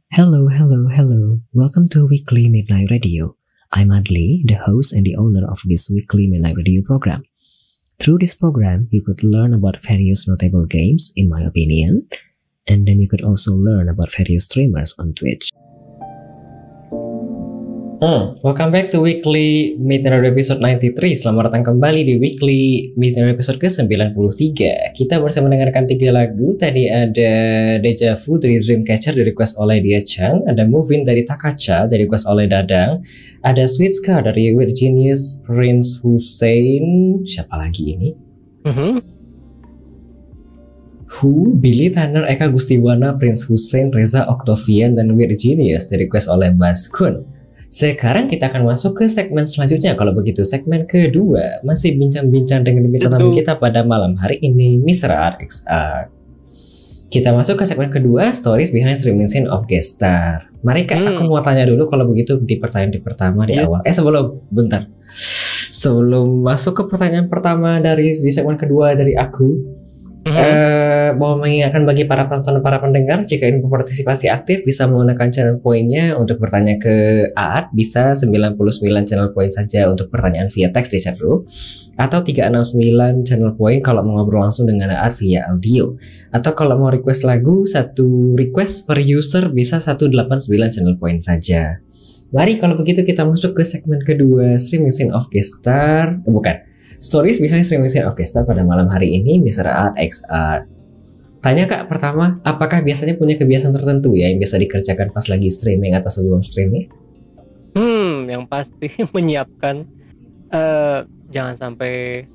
Hello, hello, hello. Welcome to Weekly Midnight Radio. I'm Adli, the host and the owner of this Weekly Midnight Radio program. Through this program, you could learn about various notable games, in my opinion, and then you could also learn about various streamers on Twitch. Welcome back to Weekly Midnight Radio episode 93. Selamat datang kembali di Weekly Midnight Radio episode ke-93. Kita bersama mendengarkan 3 lagu. Tadi ada Deja Vu dari Dreamcatcher dari request oleh Dia Chan. Ada Move In dari Takacha dari request oleh Dadang. Ada Sweet Scar dari Weird Genius, Prince Hussein. Siapa lagi ini? Who, Billy Tanner, Eka Gustiwana, Prince Hussein, Reza Octavian, dan Weird Genius dari request oleh Bas Kun. Sekarang kita akan masuk ke segmen selanjutnya. Kalau begitu, segmen kedua masih bincang-bincang dengan bintang tamu kita pada malam hari ini, Mr. RXR. Kita masuk ke segmen kedua, Stories Behind Streaming Scene of Guest Star. Mari Kak, aku mau tanya dulu kalau begitu di pertanyaan pertama di awal. Sebelum masuk ke pertanyaan pertama di segmen kedua dari aku, mau mengingatkan bagi para penonton dan para pendengar, jika ingin berpartisipasi aktif bisa menggunakan channel poinnya untuk bertanya ke Aat, bisa 99 channel point saja untuk pertanyaan via teks di chat room, atau 369 channel point kalau mau ngobrol langsung dengan Aat via audio, atau kalau mau request lagu, satu request per user bisa 189 channel point saja. Mari kalau begitu kita masuk ke segmen kedua, Streaming Scene of Guest Star, Stories Behind Streaming Scene of Guest Star pada malam hari ini, Mr. RXR. Tanya Kak, pertama, apakah biasanya punya kebiasaan tertentu ya yang bisa dikerjakan pas lagi streaming atau sebelum streaming? Yang pasti menyiapkan jangan sampai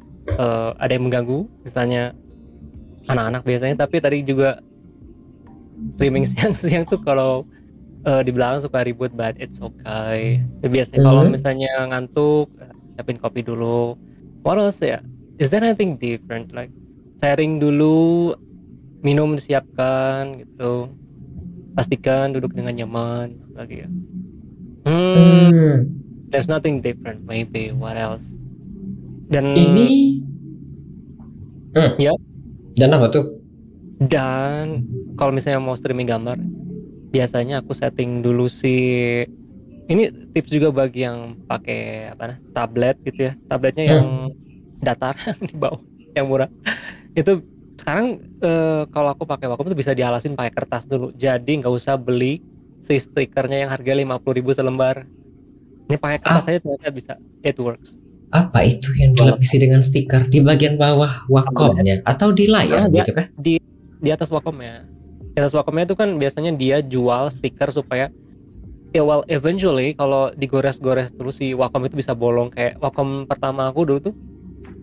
ada yang mengganggu, misalnya anak-anak biasanya. Tapi tadi juga streaming siang-siang tuh kalau di belakang suka ribut, but it's okay. Biasanya kalau misalnya ngantuk, siapin kopi dulu. What else ya? Is there anything different? Like sharing dulu, minum disiapkan gitu. Pastikan duduk dengan nyaman lagi ya. There's nothing different. Maybe what else? Dan ini ya. Dan apa tuh? Dan kalau misalnya mau streaming gambar, biasanya aku setting dulu sih. Ini tips juga bagi yang pakai tablet gitu ya. Tabletnya yang datar di bawah, yang murah. Itu sekarang kalau aku pakai Wacom tuh bisa dihalasin pakai kertas dulu. Jadi nggak usah beli si stikernya yang harga 50.000 selembar. Ini pakai kertas aja ternyata bisa. It works. Apa itu yang dilapisi dengan stiker di bagian bawah Wacomnya atau di layar gitu kan? Di atas Wacomnya. Di atas Wacomnya itu kan biasanya dia jual stiker supaya eventually kalau digores-gores terus si Wacom itu bisa bolong. Kayak Wacom pertama aku dulu tuh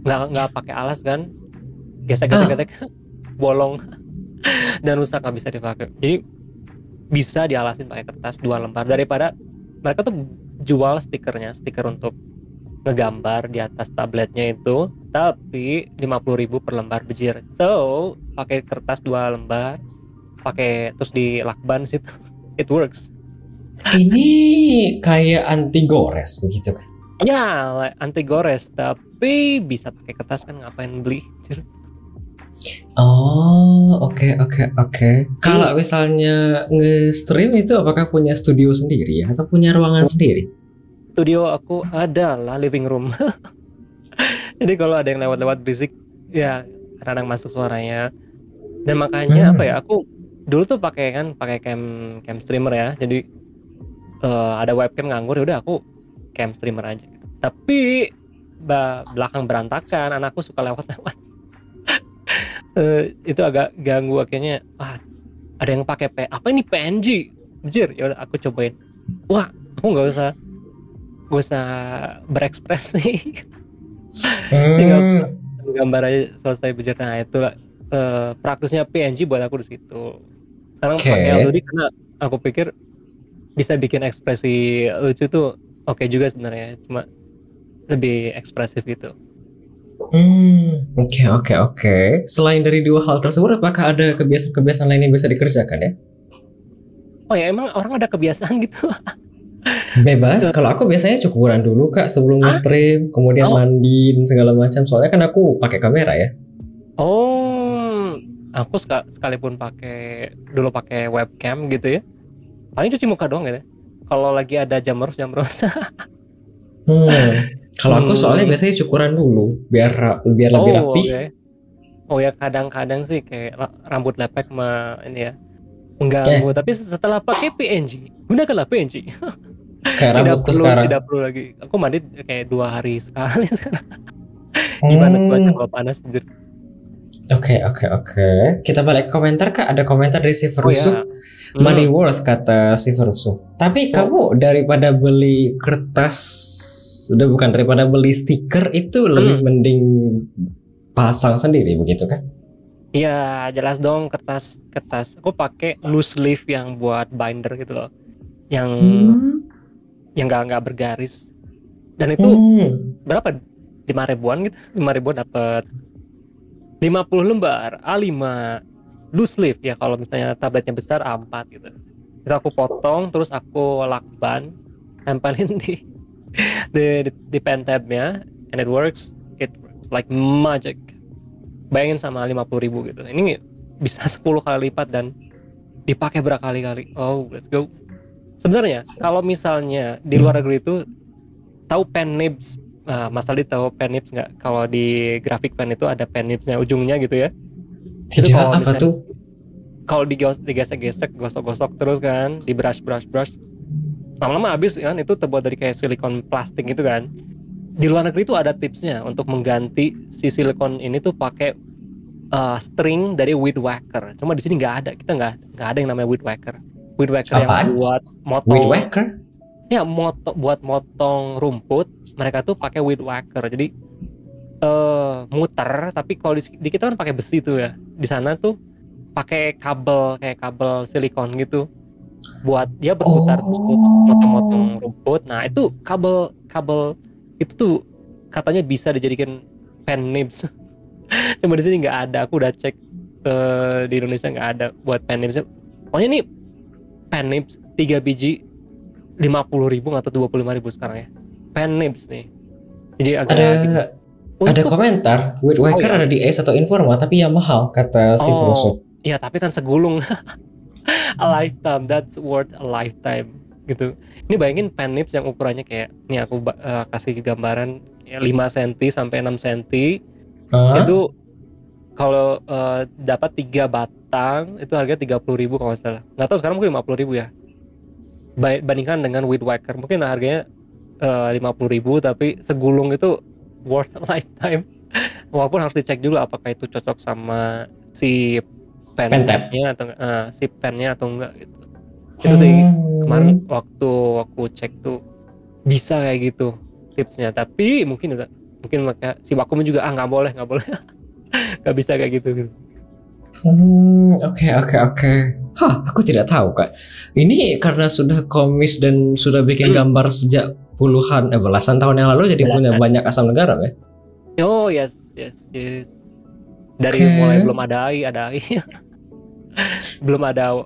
nggak pakai alas kan, gesek bolong dan rusak, nggak bisa dipakai. Jadi bisa dialasin pakai kertas 2 lembar daripada mereka tuh jual stiker untuk ngegambar di atas tabletnya itu, tapi 50.000 per lembar bejir. So pakai kertas 2 lembar, pakai terus di lakban situ, it works. Ini kayak anti gores begitu kan? Ya, anti gores, tapi bisa pakai kertas kan, ngapain beli? Oh, oke. Kalau misalnya nge-stream itu apakah punya studio sendiri ya atau punya ruangan sendiri? Studio aku adalah living room. Jadi kalau ada yang lewat-lewat berisik, ya kadang masuk suaranya. Dan makanya aku dulu tuh pakai cam streamer ya. Jadi ada webcam nganggur, ya udah aku cam streamer aja. Tapi belakang berantakan, anakku suka lewat-lewat. Itu agak ganggu akhirnya. Ada yang pakai apa ini PNG? Bejir, ya udah aku cobain. Wah, aku nggak usah berekspresi. Tinggal gambar aja selesai bejir. Nah itulah praktisnya PNG buat aku di situ. Sekarang pakai Adobe karena aku pikir bisa bikin ekspresi lucu tuh oke juga sebenarnya, cuma lebih ekspresif gitu. Oke. Selain dari 2 hal tersebut, apakah ada kebiasaan-kebiasaan lain yang bisa dikerjakan ya? Oh ya, emang orang ada kebiasaan gitu? Bebas. Kalau aku biasanya cukuran dulu Kak sebelum nge-stream, kemudian mandi dan segala macam. Soalnya kan aku pakai kamera ya. Oh, aku sekalipun pakai webcam gitu ya. Paling cuci muka doang gitu. Kalau lagi ada jamur. Kalau aku soalnya biasanya cukuran dulu biar lebih Oh, rapi. oke. Oh ya, kadang-kadang sih kayak rambut lepek mah ini ya Eh, mengganggu. Tapi setelah pakai PNG, gunakanlah PNG. kayak rambutku sekarang. Tidak perlu lagi. Aku mandi kayak 2 hari sekali sekarang. Gimana cuaca Hmm, kalau panas? Anjir? oke. Kita balik ke komentar Kak. Ada komentar dari si Oh ya. Rusuh. Money worth kata si Rusuh. Tapi Oh, kamu daripada beli kertas, udah bukan daripada beli stiker itu lebih mending pasang sendiri begitu kan? iya jelas dong, kertas. Aku pakai loose leaf yang buat binder gitu loh. Yang Hmm. nggak bergaris. Dan itu Hmm. berapa? 5 ribuan gitu. 5 ribuan dapat 50 lembar A5 loose leaf ya, kalau misalnya tabletnya besar A4 gitu. Itu aku potong terus aku lakban, tempelin di pen tabnya, and it works like magic. Bayangin sama 50 ribu gitu, ini bisa 10 kali lipat dan dipakai berkali-kali. Oh, let's go. Sebenarnya kalau misalnya di luar negeri itu tahu pen nibs, Mas Ali tahu pen nibs nggak? Kalau di grafik pen itu ada pen nibsnya ujungnya gitu ya. Itu Tidak, kalau apa misalnya tuh? kalau digesek-gesek, gosok-gosok terus kan, di brush, lama-lama habis kan. Itu terbuat dari kayak silikon plastik gitu kan. Di luar negeri itu ada tipsnya untuk mengganti si silikon ini tuh pakai string dari weed whacker. Cuma di sini nggak ada, kita nggak ada yang namanya weed whacker. Weed whacker yang Apaan? buat Weed motong, whacker? ya buat motong rumput. Mereka tuh pakai weed whacker. Jadi muter, tapi kalau di kita kan pakai besi tuh ya. Di sana tuh pakai kabel, kayak kabel silikon gitu, buat dia berputar terus Oh. motong-motong rumput. Nah itu kabel itu tuh katanya bisa dijadikan pen nibs. Cuma di sini nggak ada. Aku udah cek di Indonesia nggak ada buat pen nibs. Pokoknya ini pen nibs 3 biji 50 ribu atau 25 ribu sekarang ya. Pen nibs nih. Jadi Ada agak gimana? ada Untuk komentar, Weed oh whacker ya, ada di Ace atau Informa tapi yang mahal kata si oh Rusuh. ya, tapi kan segulung. A lifetime, that's worth a lifetime gitu. Ini bayangin pen nibs yang ukurannya kayak ini, aku kasih gambaran ya, 5 cm sampai 6 cm. Hah? Itu kalau dapat 3 batang itu harganya 30 ribu kalau nggak salah. Nggak tahu sekarang mungkin 50 ribu ya. Bandingkan dengan weed whacker mungkin harganya 50 ribu, tapi segulung itu worth a lifetime. Walaupun harus dicek juga apakah itu cocok sama si pen Pentap. tabnya atau si pennya atau enggak gitu. Itu sih kemarin waktu aku cek tuh bisa kayak gitu tipsnya. Tapi mungkin maka si Wacom juga nggak boleh nggak bisa kayak gitu. Oke. Hah, aku tidak tahu Kak. Ini karena sudah komis dan sudah bikin gambar sejak belasan tahun yang lalu jadi punya Belasan. banyak asam negara ya. Oh yes. Dari mulai belum ada AI. Belum ada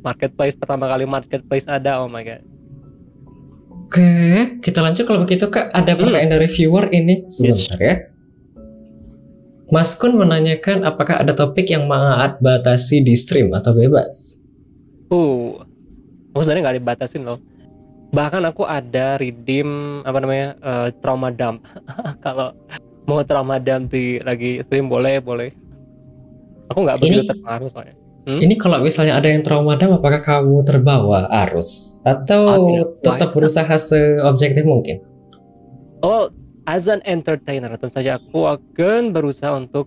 marketplace, pertama kali marketplace ada, oh my god. Oke, kita lanjut kalau begitu Kak. Ada pertanyaan dari viewer ini sebentar ya. Mas Kun menanyakan apakah ada topik yang mengaat batasi di stream atau bebas? Aku sebenarnya nggak dibatasin loh. Bahkan aku ada redeem trauma dump. Kalau mau trauma dump lagi stream boleh. Aku nggak begitu terpengaruh soalnya. Ini kalau misalnya ada yang trauma dam, apakah kamu terbawa arus atau tetap berusaha seobjektif mungkin? Oh, as an entertainer tentu saja aku akan berusaha untuk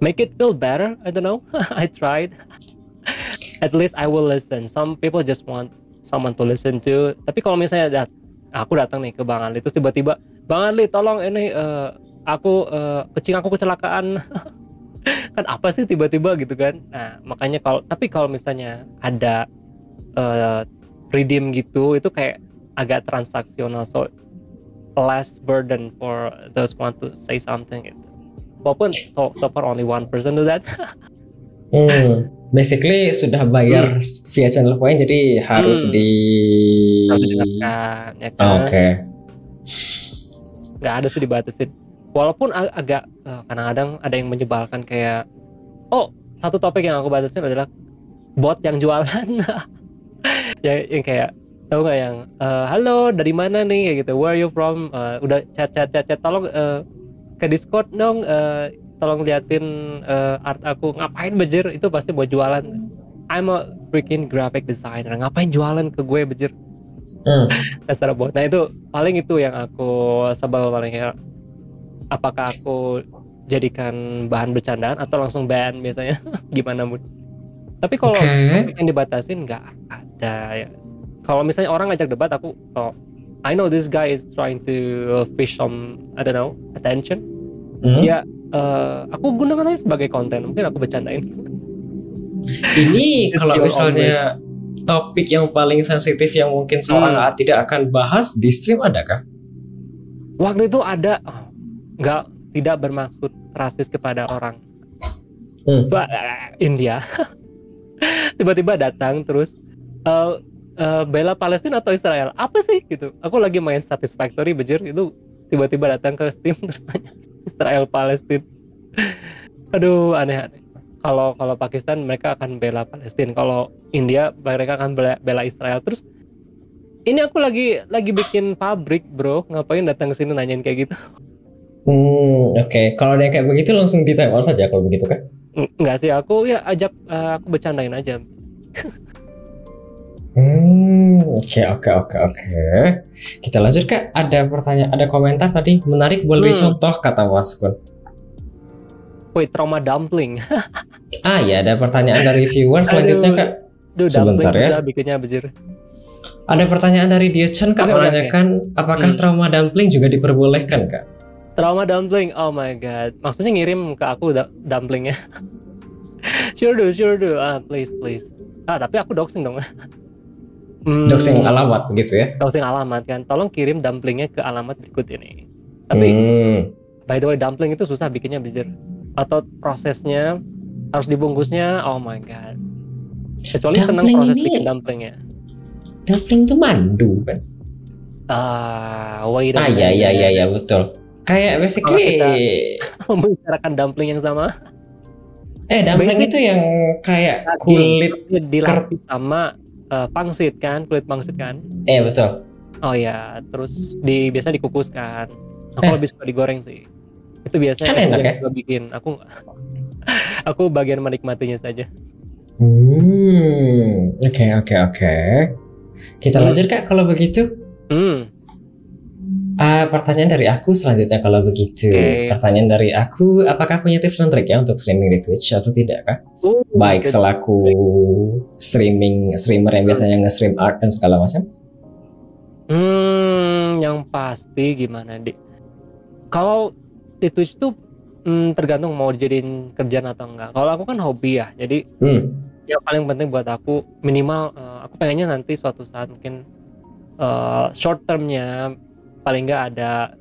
make it feel better. I don't know. I tried. At least I will listen. Some people just want someone to listen to. Tapi kalau misalnya aku datang nih ke Bang Ali terus tiba-tiba, Bang Ali tolong ini kucing aku kecelakaan. Kan apa sih tiba-tiba gitu kan. Nah makanya kalau misalnya ada redeem gitu, itu kayak agak transaksional, so less burden for those want to say something gitu. Walaupun so far only one person do that. Basically sudah bayar via channel point, jadi harus didengarkan ya kan. Oke. Nggak ada sih dibatasin. Walaupun agak kadang-kadang ada yang menyebalkan kayak satu topik yang aku batasin adalah bot yang jualan. Yang kayak tahu nggak yang halo dari mana nih kayak gitu, where are you from, udah chat tolong ke Discord dong, tolong liatin art aku, ngapain bejir, itu pasti buat jualan. I'm a freaking graphic designer, ngapain jualan ke gue bejir. Dasar bot. Nah itu paling itu yang aku sebel paling ya. Apakah aku jadikan bahan bercandaan atau langsung ban biasanya. Gimana Bun? Tapi kalau topik yang dibatasin nggak ada ya. Kalau misalnya orang ngajak debat, aku I know this guy is trying to fish some, I don't know, attention. Ya aku gunakan aja sebagai konten, mungkin aku bercandain. Ini kalau misalnya topik yang paling sensitif yang mungkin seorang tidak akan bahas di stream, adakah? Waktu itu ada, tidak bermaksud rasis kepada orang India. Tiba-tiba datang terus bela Palestina atau Israel, apa sih gitu. Aku lagi main Satisfactory bejir, itu tiba-tiba datang ke Steam terus tanya Israel Palestina. Aduh, aneh-aneh. Kalau Pakistan mereka akan bela Palestina, kalau India mereka akan bela Israel. Terus ini aku lagi bikin pabrik bro, ngapain datang ke sini nanyain kayak gitu. Oke. Kalau dia kayak begitu langsung di time out saja kalau begitu kan? Enggak sih, aku ya ajak, aku bercandain aja. Oke. Kita lanjut Kak. Ada pertanyaan, ada komentar tadi menarik, boleh contoh kata Mas Kun. Wait, trauma dumpling. Ya, ada pertanyaan dari viewer selanjutnya Kak. Sebentar ya. Bikinnya bejir. Ada pertanyaan dari Dia Chen Kak, menanyakan apakah trauma dumpling juga diperbolehkan Kak? Trauma dumpling, oh my god. Maksudnya ngirim ke aku dumplingnya. Sure do. Please. Tapi aku doxing dong. Doxing alamat begitu ya? Doxing alamat kan. Tolong kirim dumplingnya ke alamat berikut ini. Tapi by the way, dumpling itu susah bikinnya bejir. Atau prosesnya harus dibungkusnya, oh my god. Kecuali senang proses bikin dumplingnya. Dumpling itu mandu kan? Iya betul. Kayak basically membicarakan dumpling yang sama. Dumpling itu yang kayak kulit dilapis sama pangsit kan, kulit pangsit kan? Betul. Oh ya, terus biasa dikukuskan. Aku lebih suka digoreng sih. Itu biasanya kan enak ya? Gue bikin. Aku bagian menikmatinya saja. Oke. Kita lanjut Kak kalau begitu. Pertanyaan dari aku selanjutnya kalau begitu. Pertanyaan dari aku, apakah punya tips dan trik ya untuk streaming di Twitch atau tidak Kak? Baik selaku streamer yang biasanya nge-stream art dan segala macam. Yang pasti gimana Dik? Kalau di Twitch tuh tergantung mau dijadiin kerjaan atau enggak. Kalau aku kan hobi ya, jadi yang paling penting buat aku minimal aku pengennya nanti suatu saat mungkin short termnya paling nggak ada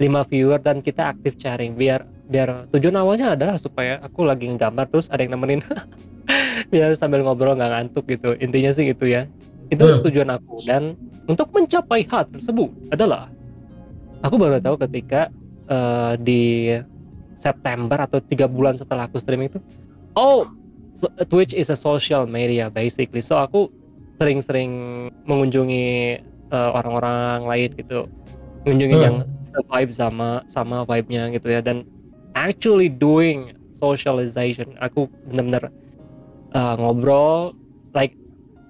5 viewer dan kita aktif sharing, biar tujuan awalnya adalah supaya aku lagi ngegambar terus ada yang nemenin biar sambil ngobrol nggak ngantuk gitu, intinya sih gitu ya. Itu tujuan aku. Dan untuk mencapai hal tersebut adalah aku baru tahu ketika di September atau 3 bulan setelah aku streaming itu, Twitch is a social media basically, so aku sering mengunjungi orang-orang lain gitu, ngunjungin yang vibe sama vibe-nya gitu ya, dan actually doing socialization. Aku benar-benar ngobrol, like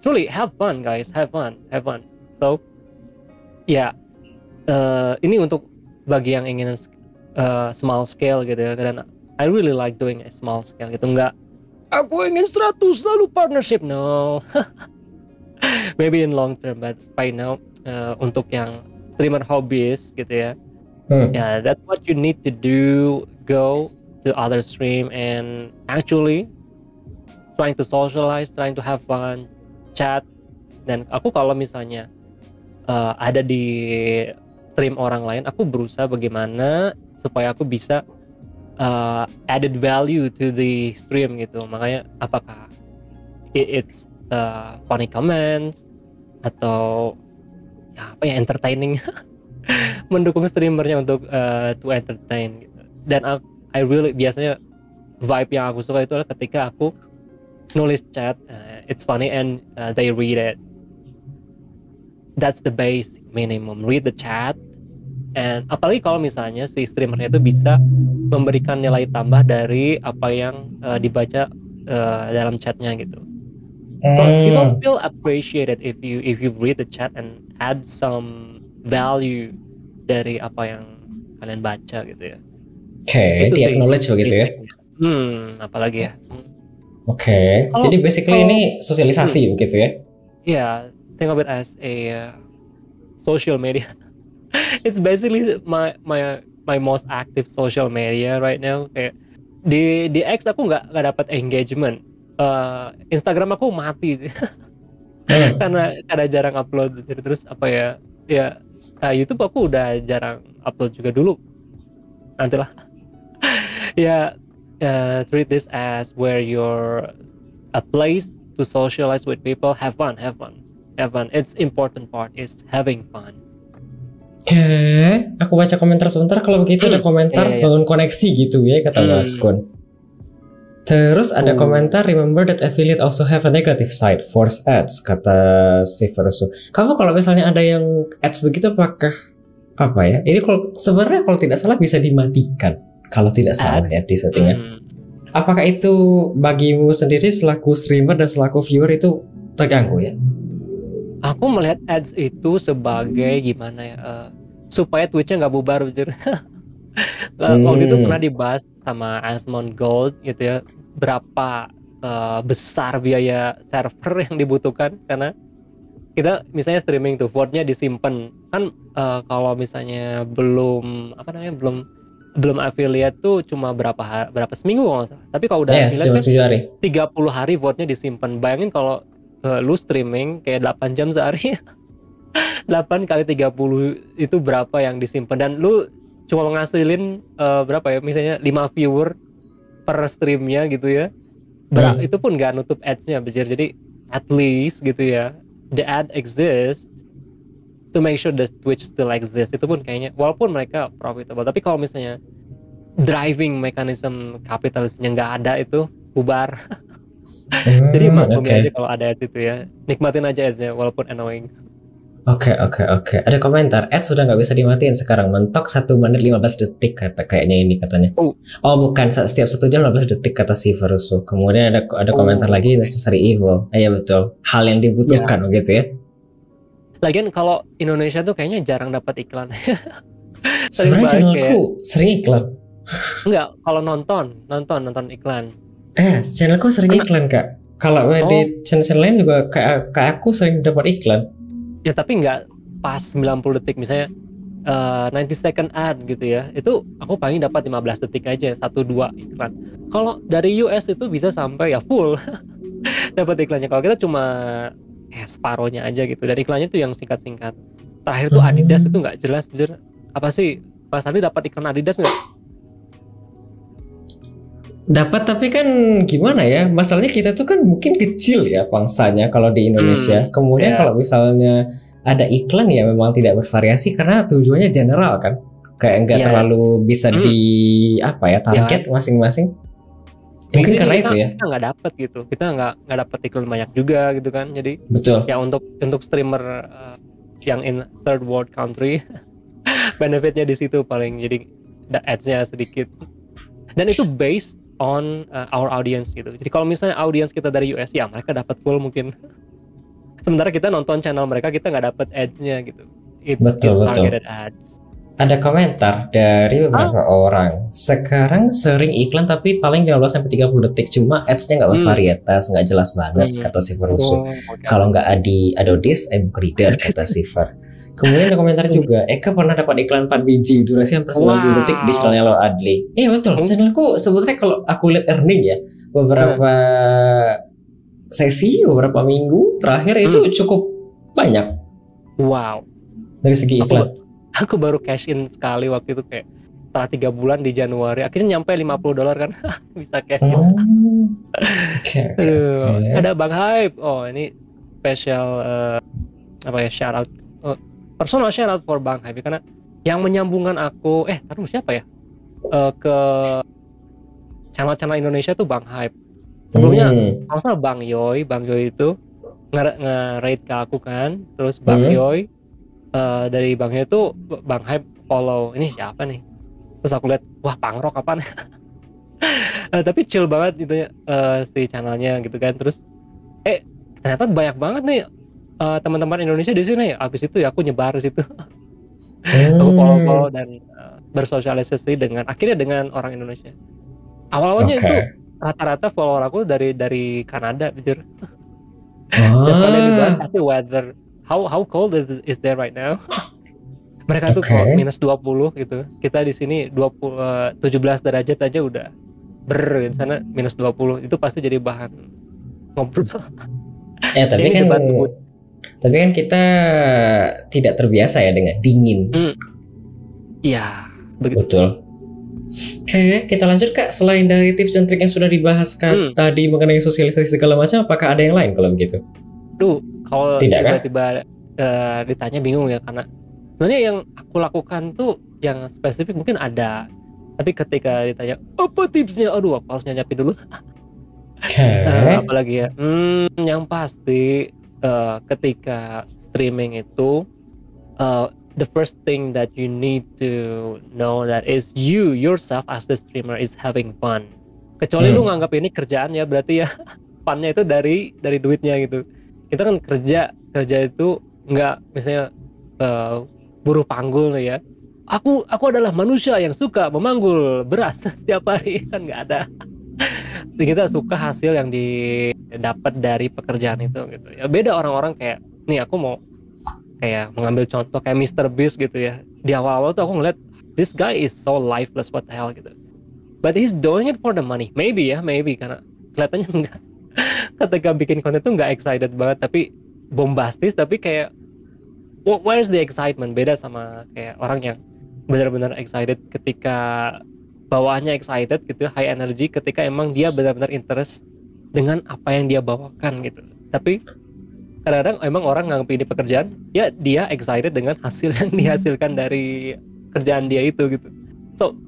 truly have fun guys, have fun. So ya ini untuk bagi yang ingin small scale gitu ya, dan I really like doing a small scale gitu, enggak aku ingin 100 lalu partnership, no. Maybe in long term, but right now untuk yang streamer hobbies gitu ya, that's what you need to do, go to other stream and actually trying to socialize, trying to have fun, chat. Dan aku kalau misalnya ada di stream orang lain, aku berusaha bagaimana supaya aku bisa added value to the stream gitu. Makanya apakah it's funny comments atau entertaining mendukung streamernya untuk to entertain gitu. Dan I really biasanya vibe yang aku suka itu adalah ketika aku nulis chat, it's funny and they read it. That's the base minimum, read the chat. And apalagi kalau misalnya si streamernya itu bisa memberikan nilai tambah dari apa yang dibaca dalam chatnya gitu. So people feel appreciated if you read the chat and add some value dari apa yang kalian baca gitu ya. Oke, di acknowledge begitu ya. Apalagi ya. Oke, jadi basically ini sosialisasi begitu ya. Yeah, think of it as a social media. It's basically my most active social media right now. Kayak di X aku nggak dapat engagement. Instagram aku mati karena jarang upload. Terus apa ya? Ya YouTube aku udah jarang upload juga dulu. Nantilah. Ya, treat this as where you're a place to socialize with people. Have fun. It's important part is having fun. Oke, aku baca komentar sebentar. Kalau begitu ada komentar bangun koneksi gitu ya kata Mas Kun. Terus ada komentar remember that affiliate also have a negative side, force ads kata Siverso. Kamu kalau misalnya ada yang ads begitu apakah apa ya? Ini kalau sebenarnya kalau tidak salah bisa dimatikan kalau tidak salah ya di settingan. Apakah itu bagimu sendiri selaku streamer dan selaku viewer itu terganggu ya? Aku melihat ads itu sebagai gimana ya, supaya Twitch-nya nggak bubar, jujur. Waktu itu pernah dibahas sama Asmon Gold gitu ya, berapa besar biaya server yang dibutuhkan karena kita misalnya streaming tuh VOD-nya disimpan kan, kalau misalnya belum affiliate tuh cuma berapa seminggu kalau nggak salah. Tapi kalau udah affiliate kan 30 hari VOD-nya disimpan. Bayangin kalau lu streaming kayak 8 jam sehari 8 kali 30 itu berapa yang disimpan, dan lu cuma ngasilin berapa ya, misalnya 5 viewer per streamnya gitu ya, itu pun gak nutup ads-nya bejer. Jadi at least gitu ya, the ad exists to make sure the Twitch still exists. Itu pun kayaknya walaupun mereka profitable, tapi kalau misalnya driving mechanism kapitalisnya nggak ada, itu bubar. Jadi maklumin aja kalau ada ads itu ya, nikmatin aja ads-nya walaupun annoying. Oke. Ada komentar, ads sudah nggak bisa dimatiin sekarang, mentok 1 menit 15 detik kata kayaknya ini katanya. Oh bukan, setiap 1 jam 15 detik kata Siverso. Kemudian ada komentar lagi necessary evil. Iya betul, hal yang dibutuhkan begitu ya. Lagian kalau Indonesia tuh kayaknya jarang dapat iklan. Sebenarnya channelku sering iklan. Enggak, kalau nonton iklan. Channelku sering iklan kak. Kalau di channel lain juga kayak aku sering dapat iklan. Ya tapi nggak pas 90 detik misalnya 90 second ad gitu ya. Itu aku paling dapat 15 detik aja, 1-2 iklan. Kalau dari US itu bisa sampai ya full dapat iklannya. Kalau kita cuma separohnya aja gitu. Dan iklannya tuh yang singkat-singkat. Terakhir tuh Adidas itu nggak jelas, bener. Apa sih? Mas Ali dapat iklan Adidas nggak? Dapat, tapi kan gimana ya, masalahnya kita tuh kan mungkin kecil ya pangsanya kalau di Indonesia. Kemudian kalau misalnya ada iklan ya memang tidak bervariasi karena tujuannya general kan, kayak nggak terlalu bisa di target masing-masing. Mungkin karena itu ya kita nggak dapat gitu, kita nggak dapat iklan banyak juga gitu kan. Jadi betul ya untuk streamer yang in third world country benefitnya di situ paling, jadi ads-nya sedikit, dan itu based on our audience gitu. Jadi kalau misalnya audience kita dari US ya mereka dapat full mungkin. Sementara kita nonton channel mereka, kita nggak dapat ads-nya gitu. It's targeted ads. Ada komentar dari beberapa orang. Sekarang sering iklan tapi paling 15-30 detik, cuma ads-nya nggak bervarietas, nggak jelas banget kata Siverso. Kalau nggak Adodis, book reader kata Siver. Kemudian ada komentar juga, Eka pernah dapat iklan 4 biji durasi hampir 90 detik di channelnya Lo Adli. Iya betul, channelku sebetulnya kalau aku lihat earning ya, beberapa sesi, beberapa minggu terakhir itu cukup banyak. Wow. Dari segi iklan. Aku baru cash in sekali waktu itu, kayak setelah 3 bulan di Januari, akhirnya nyampe $50 kan, bisa cash in. Okay. Ada Bang Hype, ini special shout out. Personal shout out for Bang Hype karena yang menyambungkan aku taruh siapa ya ke channel-channel Indonesia tuh Bang Hype. Sebelumnya kalau nggak salah Bang Yoy itu nge-rate ke aku kan, terus Bang Yoy dari Bang Yoy itu Bang Hype follow ini siapa nih, terus aku lihat wah pangrok apaan. Tapi chill banget gitu ya si channelnya gitu kan, terus ternyata banyak banget nih teman-teman Indonesia di sini ya. Abis itu ya aku nyebar di situ. Aku follow dan bersosialisasi akhirnya dengan orang Indonesia. Awalnya itu rata-rata follower aku dari Kanada, jujur. Tiap kali dibahas pasti weather, how cold is there right now. Mereka tuh kalau minus 20 gitu. Kita di sini 17 derajat aja udah di sana minus 20. Itu pasti jadi bahan ngobrol. Tapi kan kita tidak terbiasa ya dengan dingin. Iya, begitu. Betul. Oke, kita lanjut Kak. Selain dari tips dan trik yang sudah dibahas Kak tadi mengenai sosialisasi segala macam, apakah ada yang lain kalau begitu? Kalau tiba-tiba ditanya bingung ya, karena sebenarnya yang aku lakukan tuh yang spesifik mungkin ada, tapi ketika ditanya apa tipsnya, aduh aku harus nyampe dulu. Apalagi ya, yang pasti ketika streaming itu the first thing that you need to know that is you yourself as the streamer is having fun. Kecuali lu nganggap ini kerjaan ya, berarti ya funnya itu dari duitnya gitu. Kita kan kerja itu nggak misalnya buruh panggul ya. Aku adalah manusia yang suka memanggul beras setiap hari, kan nggak ada. Kita suka hasil yang didapat dari pekerjaan itu gitu. Ya beda orang-orang kayak nih, aku mau kayak mengambil contoh kayak Mr. Beast gitu ya. Di awal-awal tuh aku ngeliat this guy is so lifeless, what the hell gitu. But he's doing it for the money. Maybe karena kelihatannya enggak. Ketika bikin konten tuh nggak excited banget, tapi bombastis, tapi kayak where's the excitement? Beda sama kayak orang yang benar-benar excited ketika bawaannya excited gitu, high energy ketika emang dia benar-benar interest dengan apa yang dia bawakan gitu. Tapi kadang-kadang emang orang nganggep ini pekerjaan, ya dia excited dengan hasil yang dihasilkan dari kerjaan dia itu gitu. So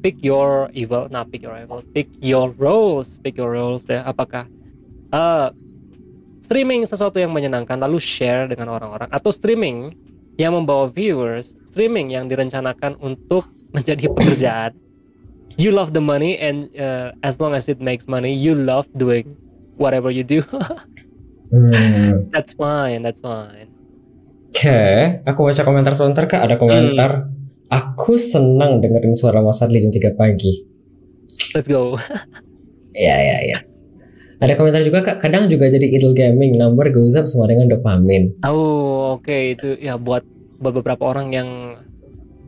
pick your roles ya. Apakah streaming sesuatu yang menyenangkan lalu share dengan orang-orang, atau streaming yang membawa viewers, streaming yang direncanakan untuk menjadi pekerjaan. You love the money and as long as it makes money, you love doing whatever you do. That's fine. Oke, aku baca komentar sebentar Kak. Ada komentar, aku senang dengerin suara Mas Adli jam 3 pagi. Let's go. Ya. Ada komentar juga Kak, kadang juga jadi idle gaming, number goes up sama dengan dopamin. Oh, oke. Itu ya buat beberapa orang yang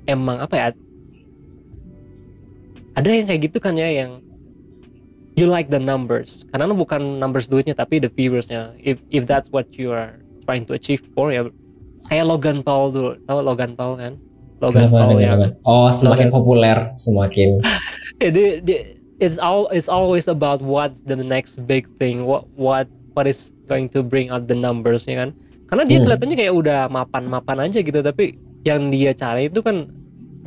emang apa ya, ada yang kayak gitu kan ya, yang you like the numbers, karena bukan numbers duitnya tapi the viewersnya. If that's what you are trying to achieve for ya, kayak Logan Paul dulu, tahu Logan Paul kan? Logan Paul yang semakin populer semakin. It's always about what's the next big thing, what is going to bring out the numbers ya kan? Karena dia kelihatannya kayak udah mapan aja gitu, tapi yang dia cari itu kan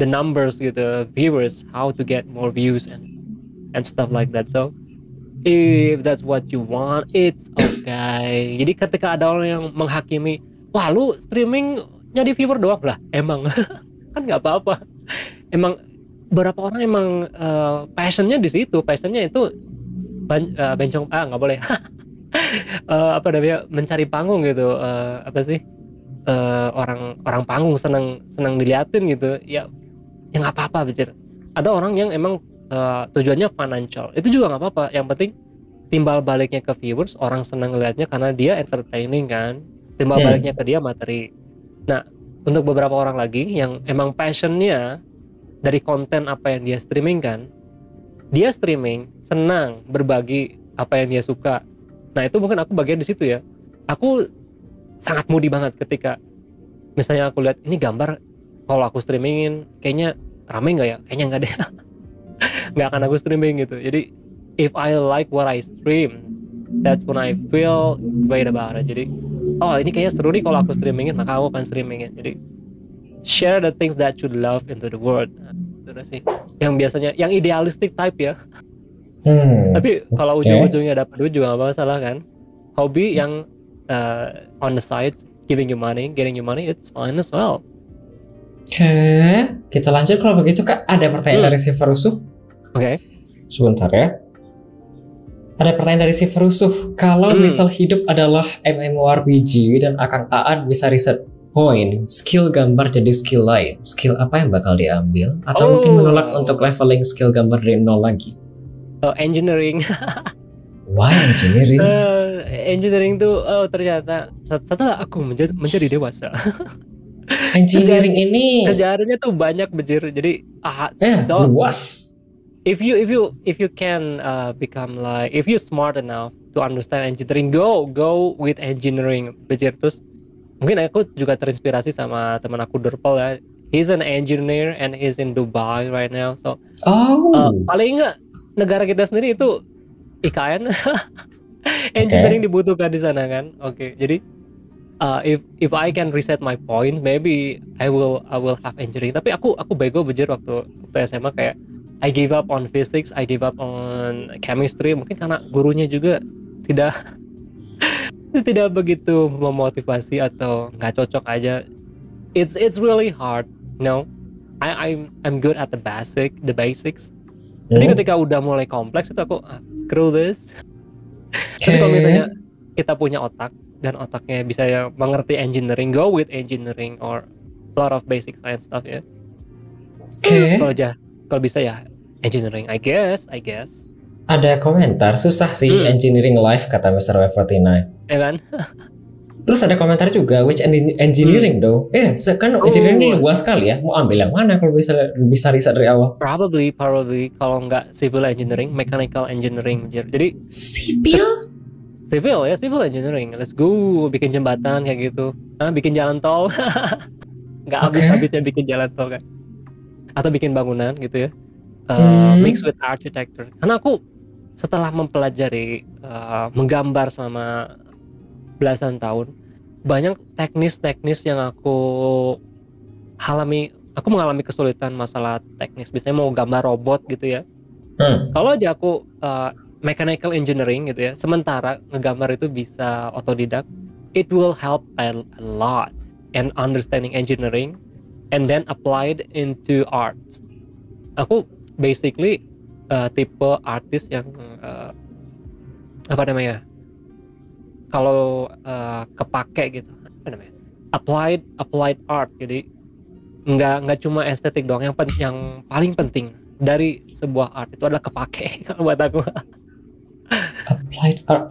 the numbers gitu, viewers, how to get more views and stuff like that. So if that's what you want, it's okay. Jadi ketika ada orang yang menghakimi, wah lu streaming nyari viewer doang lah, emang kan nggak apa-apa. Emang beberapa orang emang passionnya di situ, passionnya itu bencong nggak boleh. Apa namanya, mencari panggung gitu, apa sih, orang panggung senang diliatin gitu ya nggak apa-apa bener. Ada orang yang emang tujuannya financial, itu juga nggak apa-apa, yang penting timbal baliknya ke viewers, orang senang ngeliatnya karena dia entertaining kan, timbal baliknya ke dia materi. Nah untuk beberapa orang lagi yang emang passionnya dari konten apa yang dia streaming kan, dia streaming senang berbagi apa yang dia suka. Nah itu mungkin aku bagian di situ ya. Aku sangat moody banget ketika misalnya aku lihat ini gambar, kalau aku streamingin kayaknya rame nggak ya? Kayaknya nggak deh. Nggak akan aku streaming gitu. Jadi if I like what I stream, that's when I feel great about it. Jadi oh ini kayaknya seru nih kalau aku streamingin, maka aku akan streamingin. Jadi share the things that you love into the world. Itu sih yang biasanya yang idealistic type ya. Tapi kalau ujung-ujungnya dapat duit juga nggak masalah kan. Hobi yang on the side getting you money, it's fine as well. Oke, kita lanjut kalau begitu Kak. Ada pertanyaan dari si Ferusuh. Oke. Sebentar ya. Ada pertanyaan dari si Ferusuh. Kalau misal hidup adalah MMORPG dan Akang Aan bisa riset point, skill gambar jadi skill lain. Skill apa yang bakal diambil? Atau mungkin menolak untuk leveling skill gambar dari nol lagi? Engineering. Why engineering? Engineering tuh ternyata setelah aku menjadi dewasa. Engineering ini kerjaannya tuh banyak bejir. Jadi luas. If you can become like, if you smart enough to understand engineering, go with engineering bejir. Terus mungkin aku juga terinspirasi sama teman aku Durpal ya. He's an engineer and he's in Dubai right now. So paling enggak negara kita sendiri itu IKN engineering dibutuhkan di sana kan. Oke. Jadi if I can reset my point, maybe I will have engineering. Tapi aku bego bejir waktu SMA, kayak I give up on physics, I give up on chemistry. Mungkin karena gurunya juga tidak begitu memotivasi atau nggak cocok aja. It's really hard, you know. I'm good at the basics. Jadi ketika udah mulai kompleks itu aku screw this. Tapi kalau misalnya kita punya otak dan otaknya bisa mengerti engineering, go with engineering or a lot of basic science stuff ya. Kalau bisa ya engineering, I guess. Ada komentar, susah sih engineering life kata Mr. W49. Ya kan? Terus ada komentar juga, which engineering though? Kan engineering ini luas sekali ya. Mau ambil yang mana kalau bisa riset dari awal? Probably kalau nggak civil engineering, mechanical engineering. Jadi civil engineering. Let's go bikin jembatan kayak gitu. Bikin jalan tol. Nggak habis-habisnya bikin jalan tol kan? Atau bikin bangunan gitu ya. Mix with architecture. Karena aku setelah mempelajari menggambar selama belasan tahun, banyak teknis yang aku mengalami kesulitan masalah teknis. Biasanya mau gambar robot gitu ya. Kalau aja aku mechanical engineering gitu ya, sementara ngegambar itu bisa otodidak, it will help a lot in understanding engineering and then applied into art. Aku basically tipe artis yang kalau kepake gitu, applied art. Jadi nggak cuma estetik doang, yang paling penting dari sebuah art itu adalah kepake kalau buat aku. Applied art.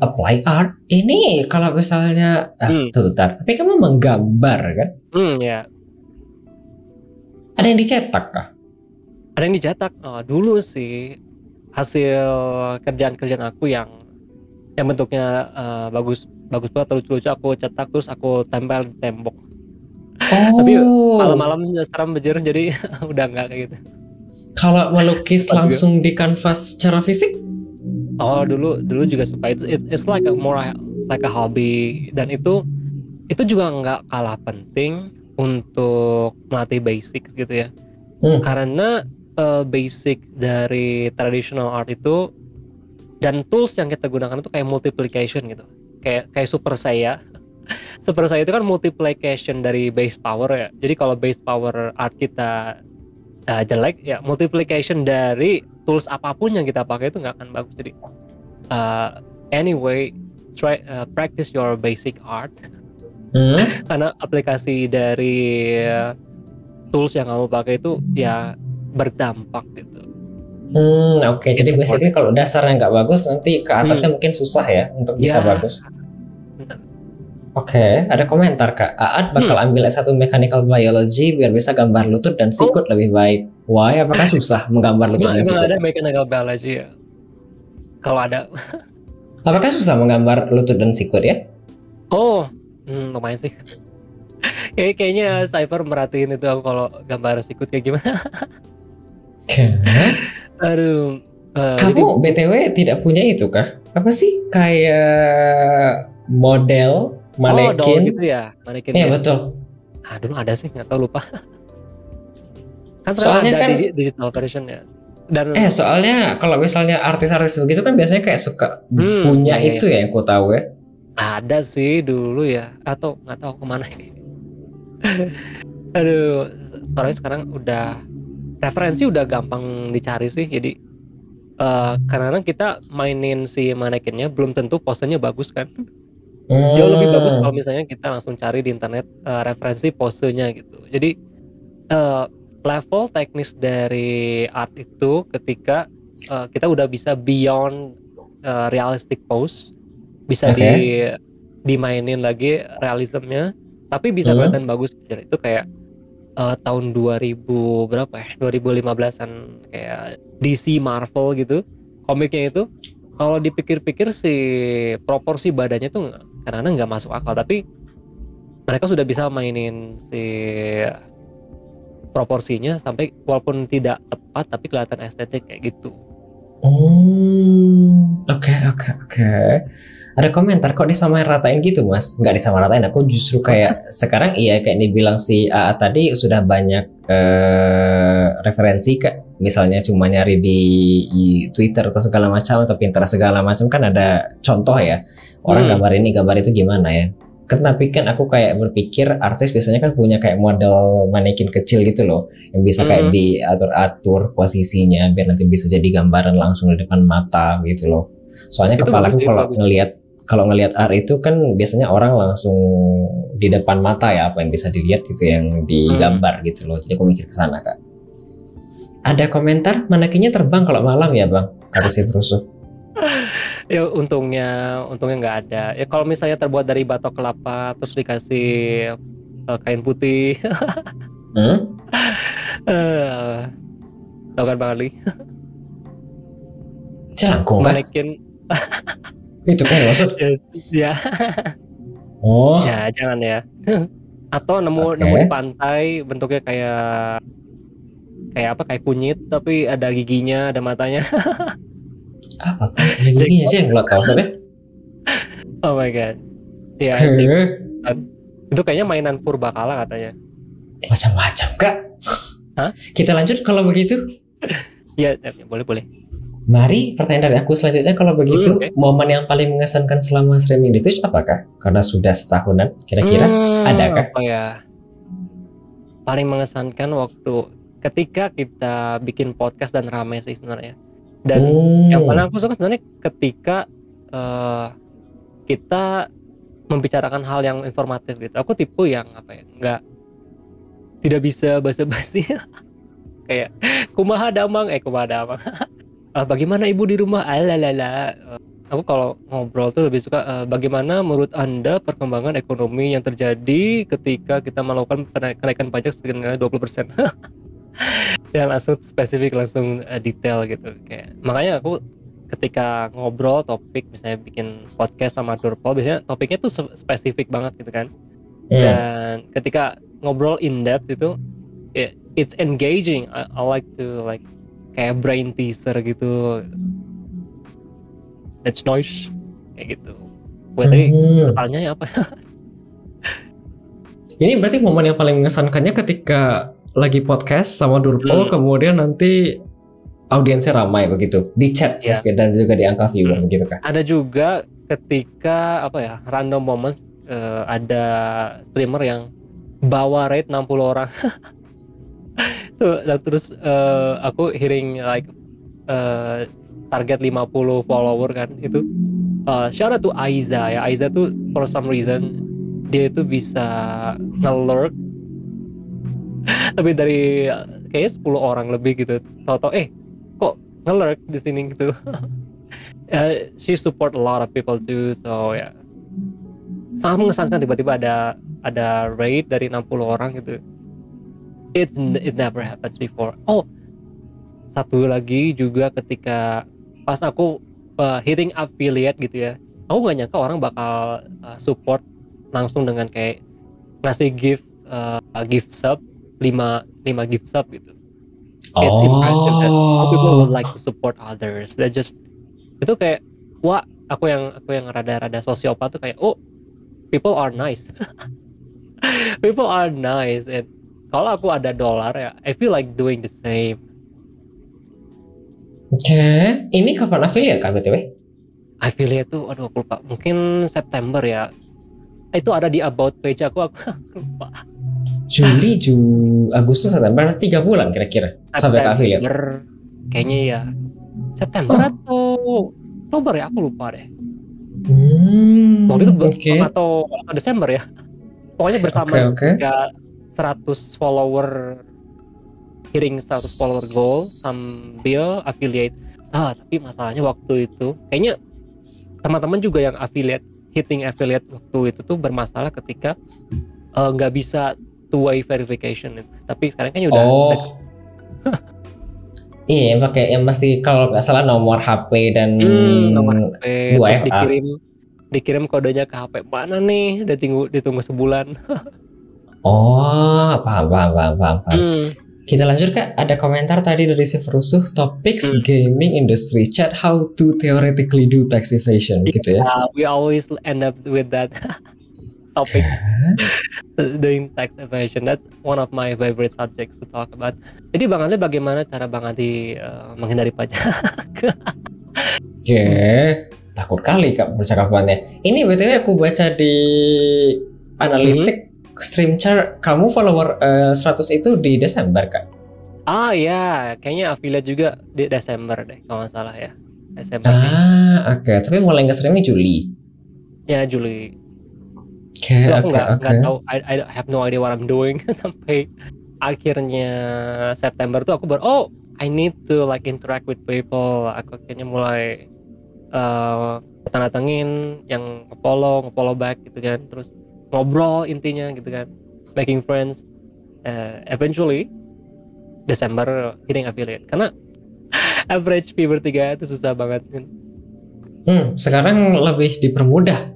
Applied art ini kalau misalnya tapi kamu menggambar kan? Ya. Ada yang dicetak kah? Ada yang dicetak. Dulu sih hasil kerjaan aku yang bentuknya bagus banget, lucu-lucu, aku cetak terus aku tempel di tembok. Tapi malam-malam seram bejir, jadi udah nggak kayak gitu. Kalau melukis langsung di kanvas secara fisik? Dulu juga suka itu. It's like more like a hobby, dan itu juga nggak kalah penting untuk melatih basic gitu ya. Karena basic dari traditional art itu dan tools yang kita gunakan itu kayak multiplication gitu, kayak Super Saya. Super Saya itu kan multiplication dari base power ya. Jadi kalau base power art kita jelek ya, multiplication dari tools apapun yang kita pakai itu nggak akan bagus. Jadi anyway, try practice your basic art. Karena aplikasi dari tools yang kamu pakai itu ya berdampak gitu. Oke. Jadi basically kalau dasarnya nggak bagus, nanti ke atasnya mungkin susah ya untuk bisa bagus. Oke, ada komentar Kak. Aad bakal ambil S1 Mechanical Biology biar bisa gambar lutut dan sikut lebih baik. Why? Apakah susah menggambar lutut dan sikut? Ada Mechanical Biology ya? Kalau ada. Apakah susah menggambar lutut dan sikut ya? Lumayan sih. Kayaknya Cypher merhatiin itu aku kalau gambar sikut kayak gimana. Aduh. Kamu BTW tidak punya itu kah? Apa sih? Kayak model manekin gitu ya? Manekin ya? Betul. Dulu ada sih, nggak tahu, lupa. Kan soalnya ada kan digital version ya. Dan Soalnya kalau misalnya artis-artis begitu kan biasanya kayak suka punya iya, itu ya yang ku tahu ya. ada sih dulu ya, atau nggak tahu kemana ini. Aduh, sekarang udah referensi udah gampang dicari sih, jadi kadang-kadang kita mainin si manekinnya belum tentu posenya bagus kan. Jauh lebih bagus kalau misalnya kita langsung cari di internet referensi posenya gitu. Jadi level teknis dari art itu ketika kita udah bisa beyond realistic pose, bisa dimainin lagi realismnya, tapi bisa kelihatan bagus. Jadi itu kayak tahun 2000 berapa ya? 2015-an kayak DC Marvel gitu. Komiknya itu kalau dipikir-pikir si proporsi badannya tuh kadang-kadang nggak masuk akal, tapi mereka sudah bisa mainin si proporsinya sampai walaupun tidak tepat tapi kelihatan estetik kayak gitu. Oke. Ada komentar kok disamain ratain gitu mas? Nggak disamain ratain, aku justru kayak sekarang iya kayak dibilang si AA tadi sudah banyak referensi kak. Misalnya cuma nyari di Twitter atau segala macam atau Pinterest segala macam kan ada contoh ya. Orang gambar ini gambar itu gimana ya. Kan tapi kan aku kayak berpikir artis biasanya kan punya kayak model manekin kecil gitu loh yang bisa kayak diatur-atur posisinya biar nanti bisa jadi gambaran langsung di depan mata gitu loh. Soalnya kepalaku kalau ngelihat art itu kan biasanya orang langsung di depan mata ya apa yang bisa dilihat gitu yang digambar gitu loh. Jadi aku mikir ke sana kak. Ada komentar manekinnya terbang kalau malam ya bang? Kata si Rusuh. Ya untungnya nggak ada. Ya kalau misalnya terbuat dari batok kelapa terus dikasih kain putih, tahu kan Bang Ali? Jelangkung kan? Manekin. Itu kan maksud? Ya. Oh. Ya jangan ya. Atau nemu di pantai bentuknya kayak apa? Kayak kunyit tapi ada giginya, ada matanya. Apa ada giginya sih yang ngeliat maksudnya? Oh my god. Ya, itu kayaknya mainan purbakala katanya. Macam-macam kak. Hah? Kita lanjut kalau begitu. Ya boleh. Mari pertanyaan dari aku selanjutnya kalau begitu momen yang paling mengesankan selama streaming di Twitch apakah? Karena sudah setahunan kira-kira adakah? Apa ya? Paling mengesankan waktu ketika kita bikin podcast dan ramai sih sebenarnya. Dan yang paling aku suka sebenarnya ketika kita membicarakan hal yang informatif gitu. Aku tipe yang tidak bisa basa-basi. Kayak kumaha damang. Bagaimana ibu di rumah? Alalala. Aku kalau ngobrol tuh lebih suka bagaimana menurut Anda perkembangan ekonomi yang terjadi ketika kita melakukan kenaikan pajak sekitar 20%. Ya langsung spesifik, langsung detail gitu. Kayak makanya aku ketika ngobrol topik misalnya bikin podcast sama Durpol biasanya topiknya tuh spesifik banget gitu kan. Dan ketika ngobrol in depth itu it's engaging. I like to kayak brain teaser gitu. That's noise kayak gitu. Tadi pertanyaannya apa? Ini berarti momen yang paling mengesankannya ketika lagi podcast sama Durpol kemudian nanti audiensnya ramai begitu di chat dan juga di angka viewer begitu kan? Ada juga ketika random moments ada streamer yang bawa rate 60 orang. Terus aku hearing target 50 follower kan itu. Shout out to Aiza ya. Aiza tuh for some reason dia itu bisa nge-lurk tapi dari kayaknya 10 orang lebih gitu. Tahu-tahu kok nge-lurk di sini gitu. She support a lot of people too, so ya. Sangat mengesankan tiba-tiba ada raid dari 60 orang gitu. It never happens before. Oh, satu lagi juga ketika pas aku hitting affiliate gitu ya. Aku gak nyangka orang bakal support langsung dengan kayak ngasih gift sub 5 gift sub gitu. It's impressive that how people would like to support others. That just itu kayak wah, aku yang rada-rada sosiopat tuh kayak people are nice. People are nice. And kalau aku ada dolar ya, I feel like doing the same. Oke, ini kapan affiliate Kak BTW? Affiliate tuh, aduh aku lupa. Mungkin September ya. Itu ada di about page aku lupa. Juli, Agustus, September, 3 bulan kira-kira sampai ke affiliate. September, kayaknya ya. September atau Oktober ya, aku lupa deh. Waktu itu atau Desember ya. Pokoknya bersama ketika 100 follower hitting 100 follower goal sambil affiliate. Tapi masalahnya waktu itu kayaknya teman-teman juga yang hitting affiliate waktu itu tuh bermasalah ketika nggak bisa two-way verification. Tapi sekarang kan udah iya, pakai yang mesti kalau nggak salah nomor HP dan nomor HP 2FA dikirim kodenya ke HP mana nih, ditunggu sebulan. Paham. Kita lanjut Kak, ada komentar tadi dari si Rusuh, topics gaming industry chat how to theoretically do tax evasion gitu ya. We always end up with that topic. Doing tax evasion, that's one of my favorite subjects to talk about. Jadi Bang Andi, bagaimana cara Bang Andi menghindari pajak? Takut kali Kak percakapannya. Ini BTW aku baca di analitik stream chart, kamu follower 100 itu di Desember Kak? Ya, kayaknya affiliate juga di Desember deh kalau nggak salah ya. Desember. Oke. Tapi mulai nge-streaming Juli. Ya, Juli. Oke. Nggak tahu, I have no idea what I'm doing sampai akhirnya September tuh aku I need to like interact with people. Aku akhirnya mulai datangin yang nge-follow back gitu kan, terus ngobrol intinya gitu kan, making friends. Eventually Desember hitting affiliate karena average fee bertiga itu susah banget kan. Sekarang lebih dipermudah.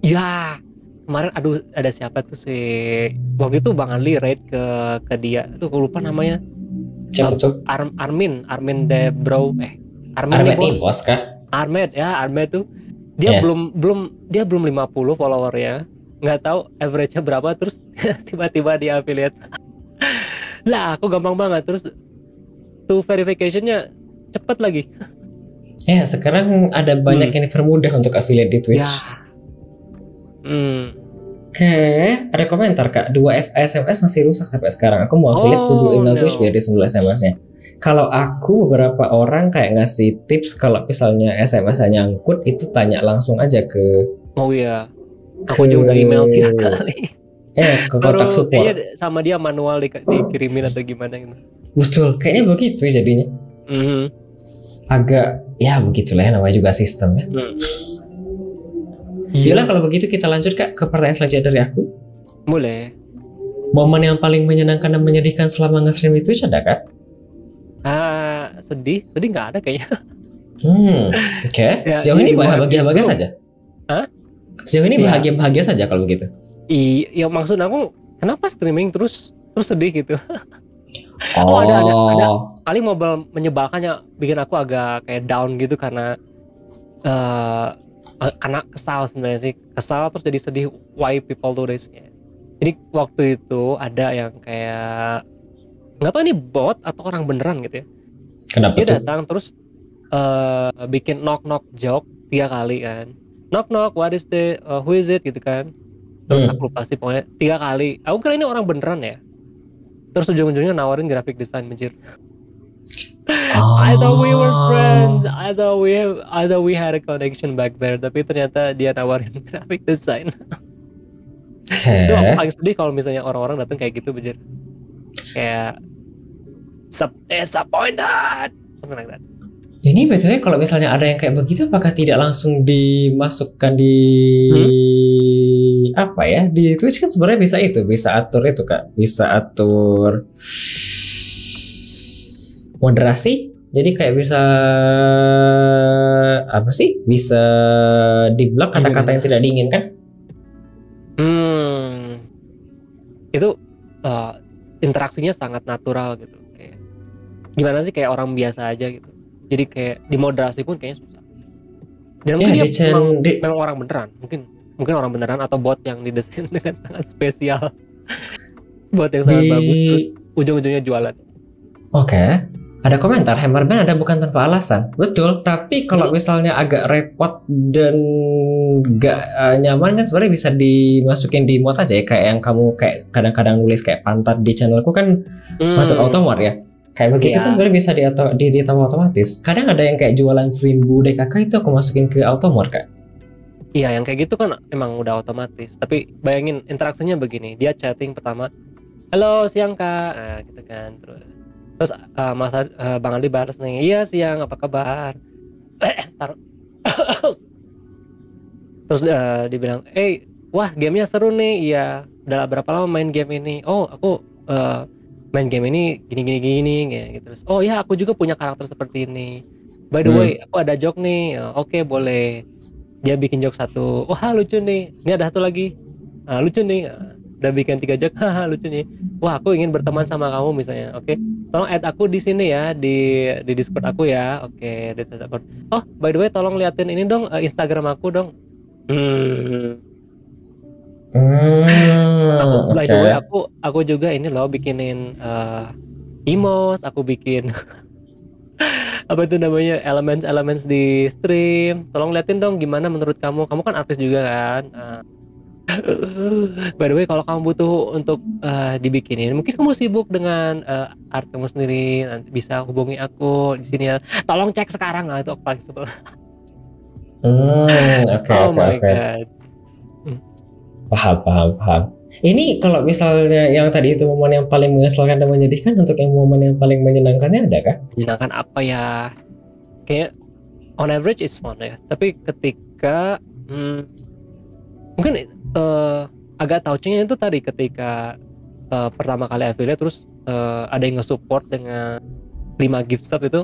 Ya, kemarin ada siapa tuh waktu itu Bang Ali rate ke dia, aku lupa namanya. Siapa tuh? Armin de bro Armin Bos kah? Armed tuh dia belum 50 follower ya, nggak tahu average-nya berapa, terus tiba-tiba dia affiliate. Lah aku gampang banget, terus tuh verification-nya cepet lagi. Sekarang ada banyak yang dipermudah untuk affiliate di Twitch. Oke, ada komentar Kak, 2 SMS masih rusak sampai sekarang. Aku mau affiliate kudu email Twitch biar di 11 SMS-nya. Kalau aku beberapa orang kayak ngasih tips kalau misalnya SMS-nya nyangkut itu tanya langsung aja ke aku juga udah email 3 kali. Ke kotak support. Kayaknya sama dia manual dikirimin atau gimana gitu. Betul, kayaknya begitu jadinya. Agak begitulah ya, namanya juga sistem ya. Yalah kalau begitu kita lanjut Kak ke pertanyaan selanjutnya dari aku. Boleh. Momen yang paling menyenangkan dan menyedihkan selama nge-stream itu ada Kak? Sedih nggak ada kayaknya. Oke. Sejauh ini bahagia-bahagia saja. Sejauh ini bahagia-bahagia saja kalau begitu. Iya, maksud aku kenapa streaming terus sedih gitu. Ada kali mobil menyebalkannya bikin aku agak kayak down gitu karena kesal sebenarnya sih. Kesal terus jadi sedih, why people do this. Jadi waktu itu ada yang kayak nggak tahu ini bot atau orang beneran gitu ya. Kenapa dia datang terus bikin knock joke 3 kali kan. Knock, what is the who is it gitu kan. Terus aku lupa sih pokoknya 3 kali. Aku kira ini orang beneran ya. Terus ujung-ujungnya nawarin graphic design menjir. I thought we were friends. I thought we had a connection back there. Tapi ternyata dia nawarin graphic design. Itu aku paling sedih kalau misalnya orang-orang datang kayak gitu menjir. Kayak disappointed, something like that. Ini betulnya kalau misalnya ada yang kayak begitu, apakah tidak langsung dimasukkan di di Twitch kan sebenarnya bisa atur itu Kak, bisa atur moderasi, jadi kayak bisa bisa di-block kata-kata yang tidak diinginkan. Itu interaksinya sangat natural gitu. Gimana sih kayak orang biasa aja gitu. Jadi kayak di moderasi pun kayaknya susah. Dan mungkin dia memang orang beneran. Mungkin orang beneran atau bot yang didesain dengan sangat spesial. Bot yang sangat bagus terus ujung-ujungnya jualan. Oke. Ada komentar, Hammerman ada bukan tanpa alasan. Betul, tapi kalau misalnya agak repot dan gak nyaman kan sebenarnya bisa dimasukin di mod aja ya. Kayak yang kamu kayak kadang-kadang nulis kayak pantat di channelku kan masuk automod ya. Kayak begitu kan sebenarnya bisa di otomatis. Kadang ada yang kayak jualan 1000 DKK itu aku masukin ke automod Kak. Iya, yang kayak gitu kan emang udah otomatis. Tapi bayangin interaksinya begini, dia chatting pertama, halo siang Kak, nah, gitu kan. Terus Bang Aldi balas nih, iya siang, apa kabar? Terus dibilang, wah gamenya seru nih, iya. Udah berapa lama main game ini? Oh, aku main game ini gini gitu. Terus, oh ya aku juga punya karakter seperti ini. By the way, aku ada joke nih. Oke, boleh. Dia bikin joke satu, wah lucu nih. Ini ada satu lagi, lucu nih. Udah bikin 3 joke, haha lucu nih. Wah aku ingin berteman sama kamu misalnya. Oke, tolong add aku di sini ya, di Discord aku ya. Oke, di Discord. Oh by the way tolong liatin ini dong, Instagram aku dong. By the way aku juga ini loh bikinin emotes, aku bikin apa itu namanya elements di stream. Tolong liatin dong gimana menurut kamu kan artis juga kan. By the way kalau kamu butuh untuk dibikinin, mungkin kamu sibuk dengan art kamu sendiri, nanti bisa hubungi aku di sini ya. Tolong cek sekarang lah, itu aku paling sebel. Oh my god. Paham. Ini kalau misalnya yang tadi itu momen yang paling mengesalkan dan menyedihkan, untuk yang momen yang paling menyenangkannya ada kah? Menyenangkan apa ya? Kayak on average it's fun ya. Tapi ketika mungkin agak touchingnya itu tadi ketika pertama kali affiliate terus ada yang nge-support dengan 5 gift sub itu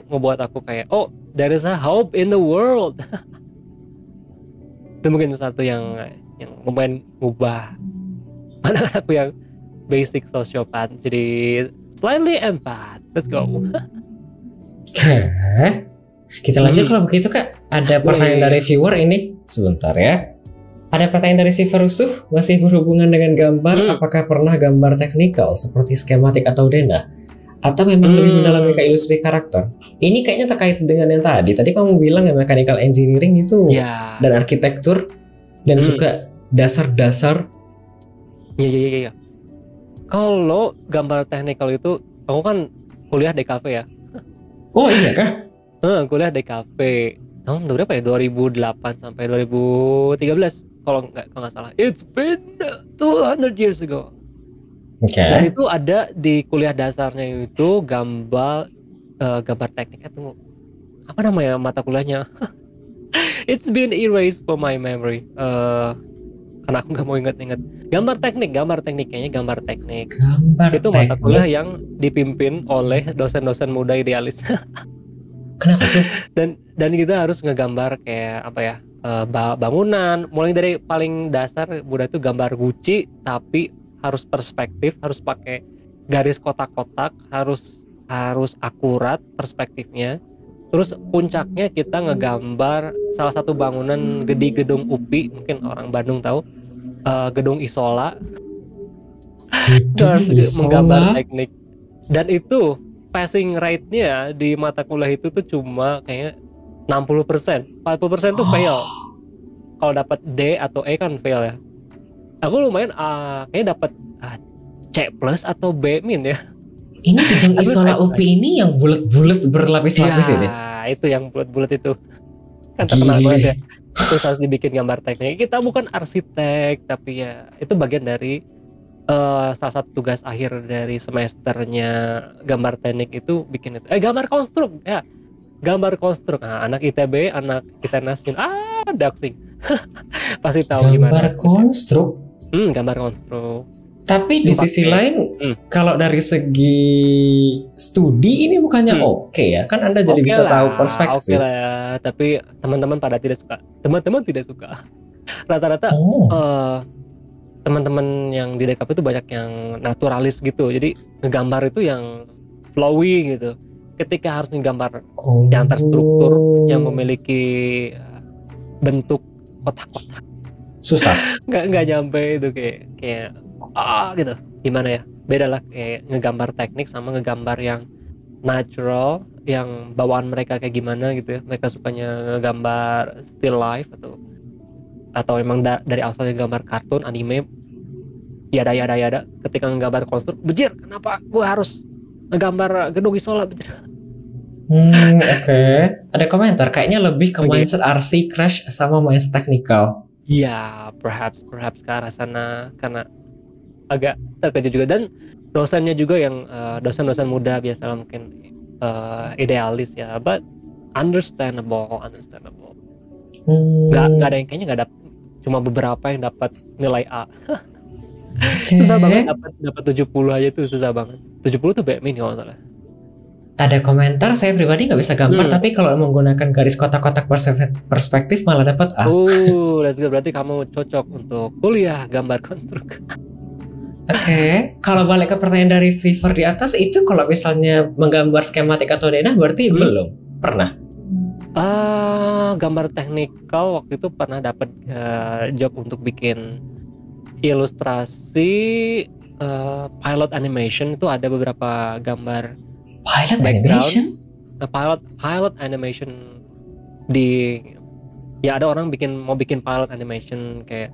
ngebuat aku kayak oh there is a hope in the world. Itu mungkin satu yang lumayan ngubah mana aku yang basic sosiopat jadi slightly empath. Let's go. Kita lanjut kalau begitu Kak. Ada pertanyaan dari viewer ini. Sebentar ya. Ada pertanyaan dari si Ferusuh, masih berhubungan dengan gambar. Apakah pernah gambar teknikal seperti skematik atau denah? Atau memang lebih mendalami ke ilustrasi karakter? Ini kayaknya terkait dengan yang tadi. Tadi kamu bilang ya mechanical engineering itu dan arsitektur dan suka dasar-dasar. Iya. Kalau gambar teknikal itu, aku kan kuliah DKV ya. Oh iya kah? Kuliah DKV tahun berapa ya? 2008 sampai 2013 kalau nggak salah. It's been 200 years ago. Dan itu ada di kuliah dasarnya itu gambar tekniknya tuh apa namanya mata kuliahnya? It's been erased from my memory. Karena aku nggak mau inget-inget. Gambar teknik kayaknya gambar teknik. Itu mata kuliah yang dipimpin oleh dosen-dosen muda idealis. Kenapa tuh? Dan kita harus ngegambar kayak apa ya, bangunan. Mulai dari paling dasar Buddha itu gambar guci, tapi harus perspektif, harus pakai garis kotak-kotak, harus akurat perspektifnya. Terus puncaknya kita ngegambar salah satu bangunan di gedung UPI, mungkin orang Bandung tahu, gedung Isola. Terus menggambar teknik. Dan itu passing rate-nya di mata kuliah itu tuh cuma kayak 60%. 40% tuh fail. Kalau dapat D atau E kan fail ya. Aku lumayan kayaknya dapat C+ atau B- ya. Ini gedung Isola UPI ini yang bulat-bulat berlapis-lapis ini. Itu yang bulat-bulat itu. Kan terkenal banget ya. Terus harus dibikin gambar teknik. Kita bukan arsitek, tapi ya itu bagian dari salah satu tugas akhir dari semesternya gambar teknik itu bikin itu. Gambar konstruk ya. Gambar konstruk. Anak ITB, anak ITENAS, daksing. Pasti tahu gimana. Gambar konstruk. Gambar konstruk. Tapi di sisi lain, kalau dari segi studi ini bukannya oke ya? Kan Anda jadi bisa tahu perspektif. Oke lah ya, tapi teman-teman pada tidak suka. Teman-teman tidak suka. Rata-rata teman-teman yang di DKP itu banyak yang naturalis gitu. Jadi ngegambar itu yang flowy gitu. Ketika harus ngegambar yang terstruktur, yang memiliki bentuk kotak-kotak, susah. Nggak nyampe itu kayak gitu. gimana ya, beda lah kayak ngegambar teknik sama ngegambar yang natural, yang bawaan mereka kayak gimana gitu ya, mereka sukanya ngegambar still life atau emang dari asalnya gambar kartun anime, yada ketika ngegambar konstruk, bejir kenapa gue harus ngegambar gedung isola, bejir. Oke. Ada komentar kayaknya lebih ke Oke. mindset RC crash sama mindset technical. Iya, perhaps ke arah sana, karena agak terkejut juga. Dan dosennya juga yang dosen-dosen muda biasa mungkin idealis ya, but understandable. Nggak ada yang kayaknya nggak dapat, cuma beberapa yang dapat nilai A. Susah banget dapat 70 aja tuh, susah banget. 70 tuh BMI kalau nggak salah. Ada komentar, saya pribadi nggak bisa gambar, tapi kalau menggunakan garis kotak-kotak perspektif malah dapat A. Let's go. Berarti kamu cocok untuk kuliah gambar konstruk. Oke. Kalau balik ke pertanyaan dari Silver di atas, itu kalau misalnya menggambar skematik atau denah berarti belum pernah. Gambar teknikal waktu itu pernah dapat job untuk bikin ilustrasi pilot animation. Itu ada beberapa gambar pilot animation? Pilot animation di, ya ada orang mau bikin pilot animation kayak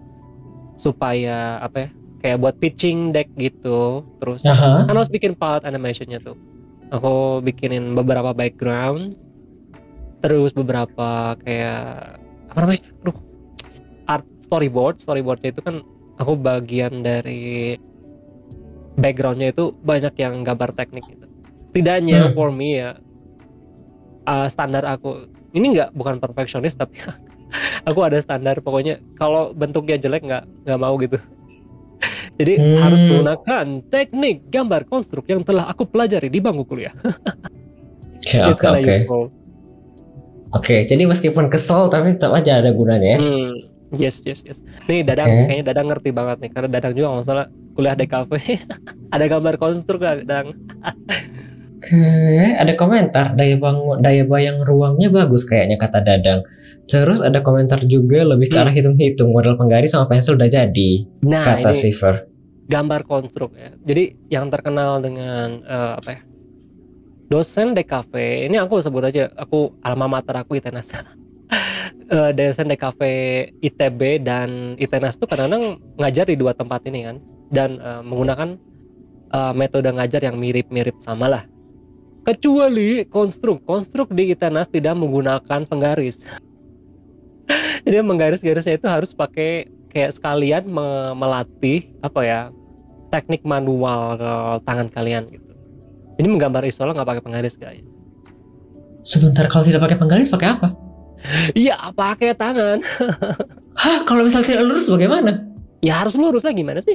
supaya apa ya, kayak buat pitching deck gitu. Terus kan harus bikin pilot animationnya tuh. Aku bikinin beberapa background, terus beberapa kayak apa namanya, art storyboardnya itu kan aku bagian dari backgroundnya itu banyak yang gambar teknik gitu. Setidaknya for me ya, standar aku ini bukan perfeksionis, tapi aku ada standar, pokoknya kalau bentuknya jelek nggak mau gitu. Jadi harus menggunakan teknik gambar konstruk yang telah aku pelajari di bangku kuliah. Oke, jadi meskipun kesel tapi tetap aja ada gunanya ya. Yes. Nih kayaknya Dadang ngerti banget nih, karena Dadang juga nggak salah kuliah DKV. Ada gambar konstruk gak, Dadang? Oke, ada komentar daya bayang ruangnya bagus kayaknya kata Dadang. Terus ada komentar juga lebih ke arah hitung-hitung, model penggaris sama pensil udah jadi. Nah, kata Silver. Gambar konstruk ya. Jadi yang terkenal dengan apa ya? Dosen DKV, ini aku sebut aja, aku alma mater aku ITENAS. Dosen DKV ITB dan ITENAS tuh kadang-kadang ngajar di dua tempat ini kan, dan menggunakan metode ngajar yang mirip-mirip sama lah. Kecuali konstruk di ITENAS tidak menggunakan penggaris. Jadi menggaris-garisnya itu harus pakai kayak sekalian melatih apa ya, teknik manual ke tangan kalian gitu. Ini menggambar isola nggak pakai penggaris guys. Sebentar, kalau tidak pakai penggaris pakai apa? Iya, pakai tangan. Hah, kalau misalnya tidak lurus bagaimana? Ya harus lurus lah, gimana sih?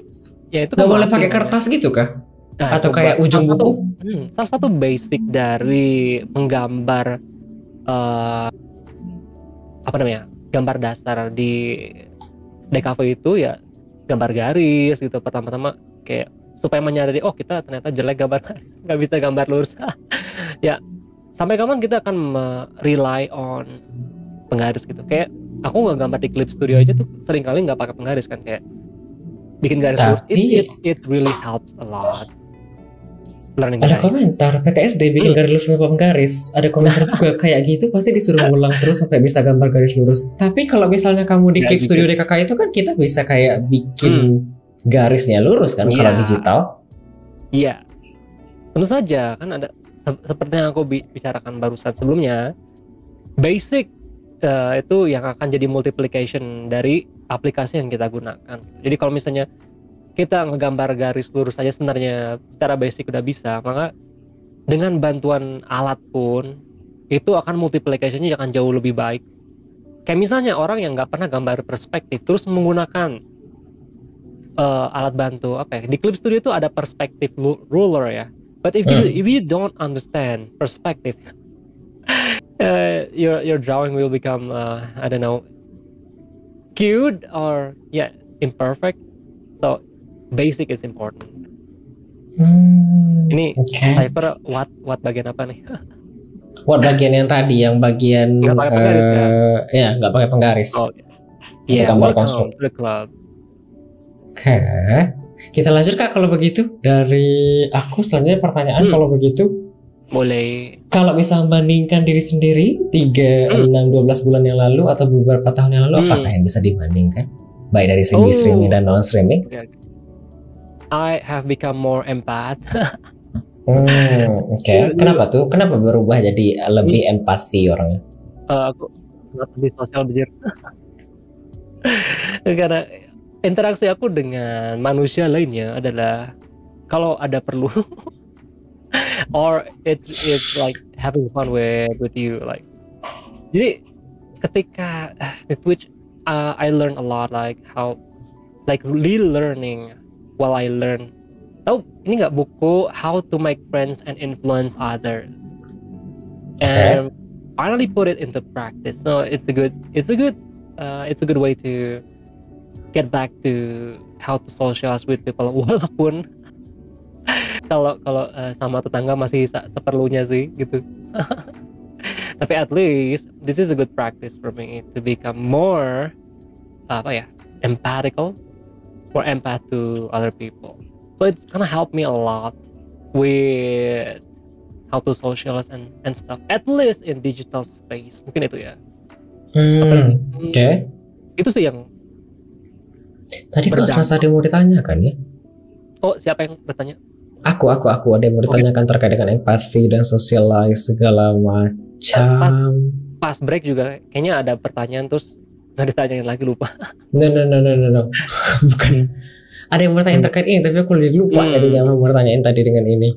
Ya itu nggak boleh pakai kertas gitu kah? Nah, atau kayak ujung buku? Salah satu basic dari menggambar apa namanya, gambar dasar di DKV itu ya gambar garis gitu. Pertama-tama kayak supaya menyadari, oh kita ternyata jelek gambar garis, nggak bisa gambar lurus. Ya sampai kapan kita akan rely on penggaris gitu? Kayak aku nggak gambar di Clip Studio aja tuh sering kali nggak pakai penggaris kan, kayak bikin garis lurus. It really helps a lot. Ada komentar PTSD bikin garis lurus tanpa penggaris. Ada komentar juga kayak gitu pasti disuruh ngulang terus sampai bisa gambar garis lurus. Tapi kalau misalnya kamu di Clip Studio DKK itu kan kita bisa kayak bikin garisnya lurus kan kalau digital. Iya, tentu saja kan ada seperti yang aku bicarakan barusan sebelumnya. Basic itu yang akan jadi multiplication dari aplikasi yang kita gunakan. Jadi kalau misalnya kita ngegambar garis lurus aja sebenarnya secara basic udah bisa, maka dengan bantuan alat pun itu akan multiplication-nya akan jauh lebih baik. Kayak misalnya orang yang nggak pernah gambar perspektif terus menggunakan alat bantu apa ya, di Clip Studio itu ada perspective ruler ya, but if you don't understand perspective, your drawing will become I don't know, cute or imperfect. So basic is important. Ini Cypher what bagian apa nih? What bagian yang tadi, yang bagian nggak pakai penggaris kan? Ya nggak pakai penggaris. Welcome to the club. Oke. Kita lanjut Kak kalau begitu. Dari aku selanjutnya pertanyaan kalau begitu. Boleh. Kalau bisa membandingkan diri sendiri 3, 6, 12 bulan yang lalu atau beberapa tahun yang lalu, apakah yang bisa dibandingkan? Baik dari segi streaming dan non-streaming. I have become more empath. Oke. Kenapa tuh? Kenapa berubah jadi lebih empati orangnya? Aku lebih sosial bejir. Karena interaksi aku dengan manusia lainnya adalah kalau ada perlu or it's like having fun with you, like. Jadi ketika di Twitch I learn a lot, like how like really learning while I learn. Tahu ini nggak buku How to Make Friends and Influence Others, and finally put it into practice. So it's a good way to get back to how to socialize with people. Walaupun kalau sama tetangga masih seperlunya sih gitu. Tapi at least this is a good practice for me to become more empathical, more empath to other people. So it's gonna help me a lot with how to socialize and stuff. At least in digital space. Mungkin itu ya. Oke. Itu sih yang tadi kok serasa ada yang mau ditanyakan ya? Oh, siapa yang bertanya? Aku ada yang mau ditanyakan terkait dengan empati dan socialize segala macam. Pas break juga kayaknya ada pertanyaan terus nggak ditanyain lagi, lupa. No. Bukan. Ada yang bertanya terkait ini tapi aku lupa jadi yang mau bertanyain tadi dengan ini.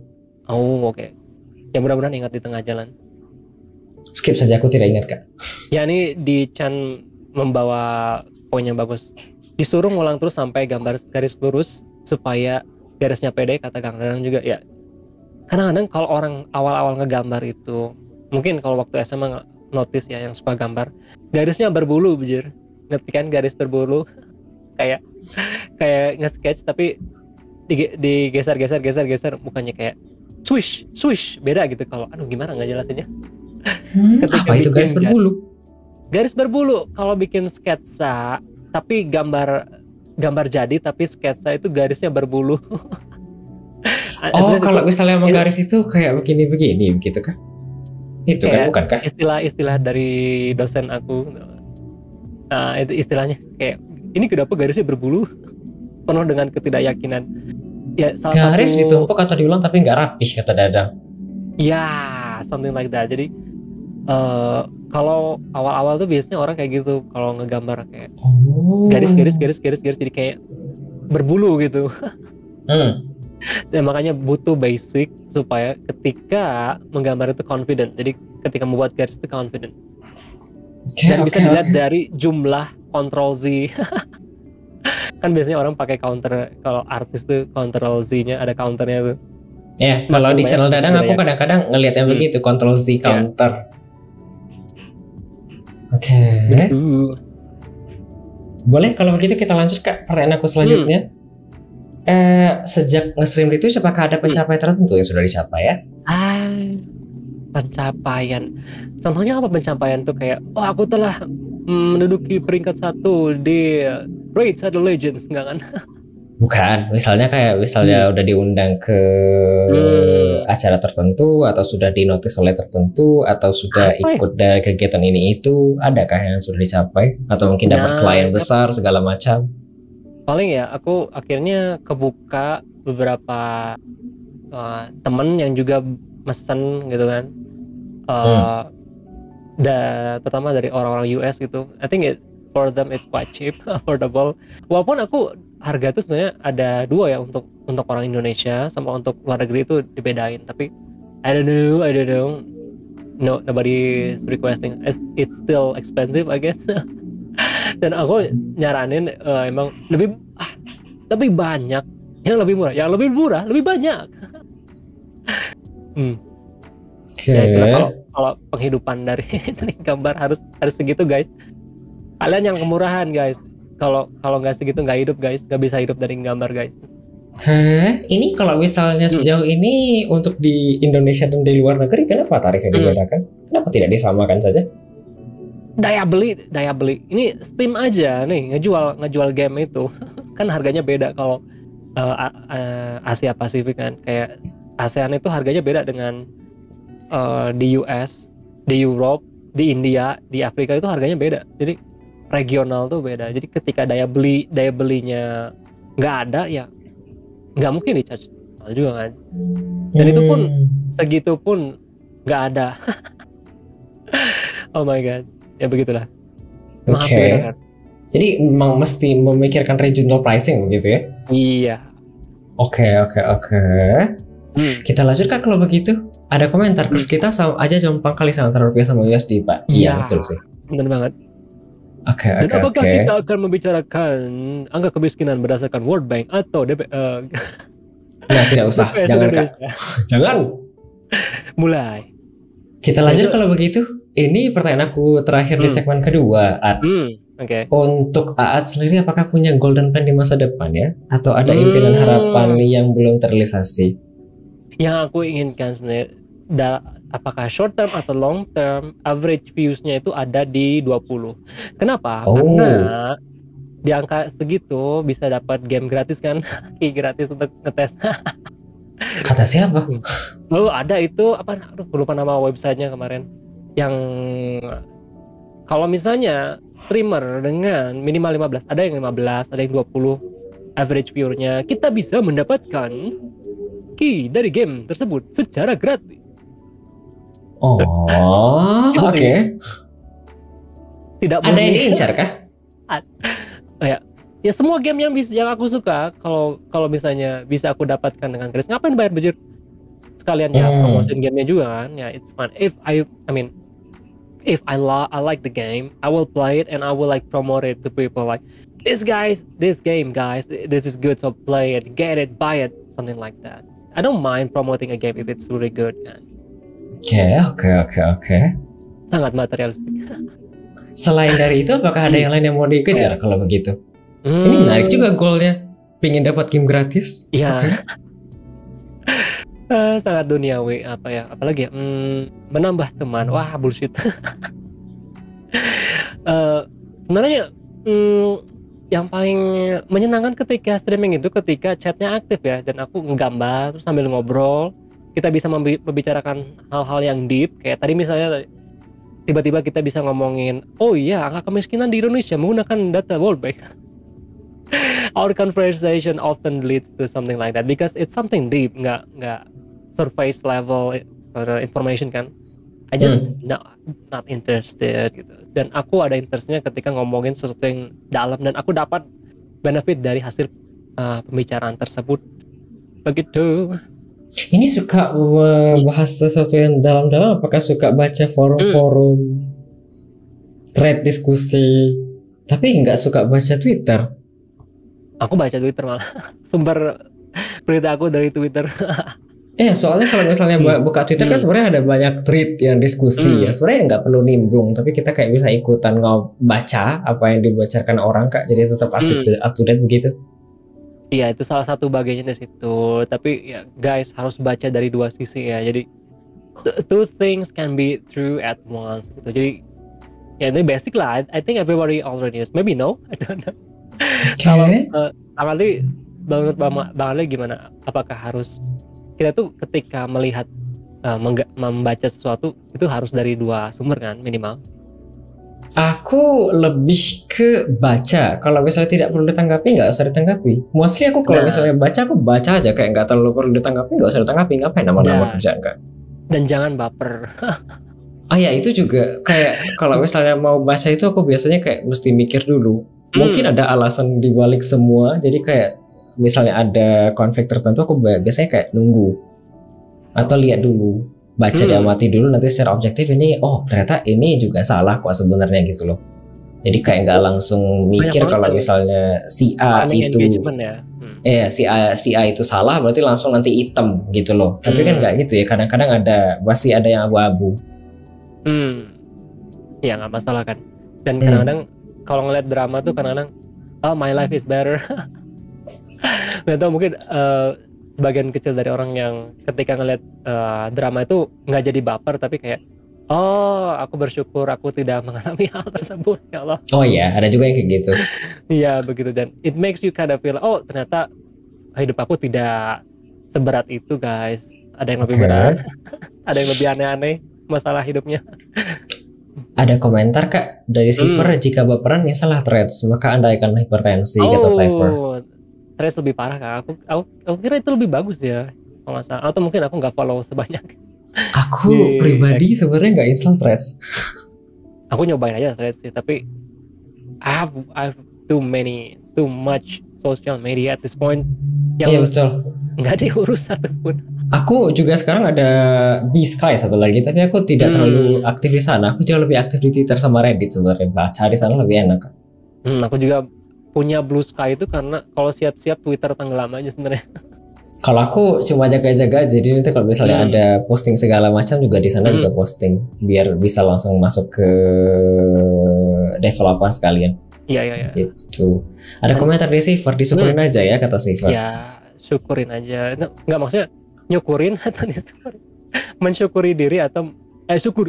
Oh, oke. Ya mudah-mudahan ingat di tengah jalan. Skip saja, aku tidak ingat Kak. Ya ini di Chan membawa poinnya bagus. Disuruh ngulang terus sampai gambar garis lurus supaya garisnya pede, kata Kang Dadang juga ya. Kadang-kadang kalau orang awal-awal ngegambar itu, mungkin kalau waktu SMA notice ya yang suka gambar, garisnya berbulu bejir. Ngerti kan garis berbulu? kayak nge-sketch tapi digeser bukannya kayak swish beda gitu. Kalau gimana nggak jelasinnya. Apa itu garis berbulu? Garis berbulu kalau bikin sketsa tapi gambar jadi tapi sketsa itu garisnya berbulu. Kalau misalnya menggaris itu kayak begini begitu kan? Itu kan bukan kah? Istilah dari dosen aku. Nah, itu istilahnya kayak ini kenapa garisnya berbulu? Penuh dengan ketidakyakinan. Ya, garis ditumpuk atau diulang tapi nggak rapih, kata Dadang. Ya, something like that. Jadi kalau awal-awal tuh biasanya orang kayak gitu kalau ngegambar kayak garis jadi kayak berbulu gitu. Dan makanya butuh basic supaya ketika menggambar itu confident. Jadi ketika membuat garis itu confident. Dan bisa dilihat dari jumlah Ctrl Z. Kan biasanya orang pakai counter, kalau artis tuh Ctrl Z-nya ada counternya tuh. Ya, kalau di channel Dadang aku kadang-kadang ngelihat yang begitu, Ctrl Z counter. Oke. Boleh kalau begitu kita lanjut Kak pertanyaan aku selanjutnya. Sejak nge-stream itu apakah ada pencapaian tertentu yang sudah dicapai ya? Pencapaian. Contohnya apa pencapaian tuh kayak aku telah menduduki peringkat 1 di Raid Shadow Legends, enggak kan? Bukan, misalnya udah diundang ke acara tertentu atau sudah dinotis oleh tertentu atau sudah ikut dari kegiatan ini itu, adakah yang sudah dicapai atau mungkin dapat klien besar segala macam? Paling ya aku akhirnya kebuka beberapa temen yang juga mesen gitu kan, terutama dari orang-orang US gitu. I think for them it's quite cheap, affordable. Walaupun aku harga itu sebenarnya ada dua ya, untuk orang Indonesia sama untuk luar negeri itu dibedain. Tapi I don't know. No, nobody is requesting. It's still expensive, I guess. Dan aku nyaranin emang lebih banyak, yang lebih murah, lebih banyak. Ya itulah kalau penghidupan dari gambar harus segitu guys. Kalian yang kemurahan guys. Kalau nggak segitu nggak hidup guys, nggak bisa hidup dari gambar guys. Ini kalau misalnya sejauh ini untuk di Indonesia dan di luar negeri, kenapa tarifnya dibedakan? Kenapa tidak disamakan saja? Daya beli. Ini Steam aja nih ngejual game itu kan harganya beda. Kalau Asia Pasifik kan, kayak ASEAN itu harganya beda dengan di US, di Europe, di India, di Afrika itu harganya beda. Jadi regional tuh beda. Jadi ketika daya belinya nggak ada, ya nggak mungkin di charge juga kan. Dan itu pun segitu pun nggak ada. Oh my god, ya begitulah. Oke. Jadi memang mesti memikirkan regional pricing begitu ya? Iya. Oke. Kita lanjut Kak kalau begitu. Ada komentar, kurs kita sama aja jomplang kali antara rupiah sama USD Pak. Iya betul sih. Benar banget. Oke. Dan apakah kita akan membicarakan angka kemiskinan berdasarkan World Bank atau Nah tidak usah, jangan Kak. Jangan. Mulai. Kita lanjut kalau begitu. Ini pertanyaan aku terakhir di segmen kedua. Oke. Untuk Aat sendiri, apakah punya golden plan di masa depan ya? Atau ada impian harapan yang belum terrealisasi? Yang aku inginkan sebenarnya, apakah short term atau long term, average views-nya itu ada di 20. Kenapa? Karena di angka segitu bisa dapat game gratis kan? Key gratis untuk ngetes. Kata siapa? Oh ada itu apa? Aduh, lupa nama websitenya kemarin. Yang kalau misalnya streamer dengan minimal 15, ada yang 15, ada yang 20 average viewernya, kita bisa mendapatkan key dari game tersebut secara gratis. Oh, oke. Tidak ada yang diincar kah? Ya semua game yang aku suka, kalau misalnya bisa aku dapatkan dengan gratis, ngapain bayar bejir? Sekalian ya promosiin gamenya juga kan, ya it's fun. If I like the game, I will play it and I will like promote it to people like this game guys, this is good, so play it, get it, buy it, something like that. I don't mind promoting a game if it's really good kan. Oke. Sangat materialistik. Selain dari itu, apakah ada yang lain yang mau dikejar kalau begitu? Ini menarik juga goalnya, pingin dapat game gratis. Iya. Sangat duniawi apalagi ya, menambah teman. Wah bullshit. Sebenarnya yang paling menyenangkan ketika streaming itu ketika chatnya aktif ya, dan aku nggambar terus sambil ngobrol, kita bisa membicarakan hal-hal yang deep, kayak tadi misalnya tiba-tiba kita bisa ngomongin, oh iya angka kemiskinan di Indonesia menggunakan data World Bank. Our conversation often leads to something like that because it's something deep, nggak surface level information kan. I just not interested gitu. Dan aku ada interestnya ketika ngomongin sesuatu yang dalam dan aku dapat benefit dari hasil pembicaraan tersebut. Begitu. Ini suka membahas sesuatu yang dalam-dalam, apakah suka baca forum-forum, thread diskusi, tapi nggak suka baca Twitter? Aku baca Twitter malah. Sumber berita aku dari Twitter. Soalnya kalau misalnya buka Twitter kan sebenarnya ada banyak thread yang diskusi ya. Sebenarnya nggak perlu nimbrung, tapi kita kayak bisa ikutan baca apa yang dibacakan orang Kak. Jadi tetap up to date begitu. Iya, itu salah satu bagiannya di situ. Tapi ya guys, harus baca dari dua sisi ya. Jadi two things can be true at once gitu. Jadi ya ini basic lah. I think everybody already knows. Maybe no, I don't know. Kalau Bang Ali gimana? Apakah harus kita tuh ketika melihat membaca sesuatu itu harus dari dua sumber kan minimal? Aku lebih ke baca. Kalau misalnya tidak perlu ditanggapi, nggak usah ditanggapi. Mostly aku kalau misalnya baca, aku baca aja, kayak nggak terlalu perlu ditanggapi, nggak usah ditanggapi. Ngapain nama-nama kerjaan Kak? Dan jangan baper. Ya itu juga kayak kalau misalnya mau baca itu aku biasanya kayak mesti mikir dulu. Mungkin ada alasan dibalik semua. Jadi kayak misalnya ada konflik tertentu, aku biasanya kayak nunggu atau lihat dulu, baca diamati dulu, nanti secara objektif ini ternyata ini juga salah kok sebenarnya gitu loh. Jadi kayak nggak langsung mikir kalau misalnya si A itu si A itu salah berarti langsung nanti hitam gitu loh. Tapi kan nggak gitu ya, kadang-kadang pasti ada yang abu-abu. Ya nggak masalah kan. Dan kadang-kadang kalau ngeliat drama tuh kadang-kadang my life is better. Nggak tahu, mungkin sebagian kecil dari orang yang ketika ngeliat drama itu nggak jadi baper, tapi kayak aku bersyukur aku tidak mengalami hal tersebut, ya Allah. Oh iya, ada juga yang kayak gitu. Iya begitu, dan it makes you kind of feel ternyata hidup aku tidak seberat itu guys. Ada yang lebih Oke. berat, ada yang lebih aneh-aneh masalah hidupnya. Ada komentar Kak dari Cypher, jika baperan install Threads, maka Anda akan hipertensi, kata Cypher. Threads lebih parah Kak. Aku kira itu lebih bagus ya kalau nggak salah. Atau mungkin aku nggak follow sebanyak. Aku pribadi sebenarnya nggak install Threads. Aku nyobain aja Threads sih, tapi I have too much social media at this point yang Iya betul. nggak diurus satupun. Aku juga sekarang ada Bsky satu lagi, tapi aku tidak terlalu aktif di sana. Aku jauh lebih aktif di Twitter sama Reddit sebenarnya. Baca di sana lebih enak. Aku juga punya Blue Sky itu karena kalau siap-siap Twitter tenggelam aja sebenarnya. Kalau aku cuma jaga-jaga, jadi nanti kalau misalnya ada posting segala macam juga di sana juga posting, biar bisa langsung masuk ke developer sekalian. Iya. Itu. Ada komentar di Cypher, disyukurin aja ya, kata Cypher. Ya, syukurin aja. Nggak maksudnya nyukurin atau disyukurin. Mensyukuri diri atau syukur.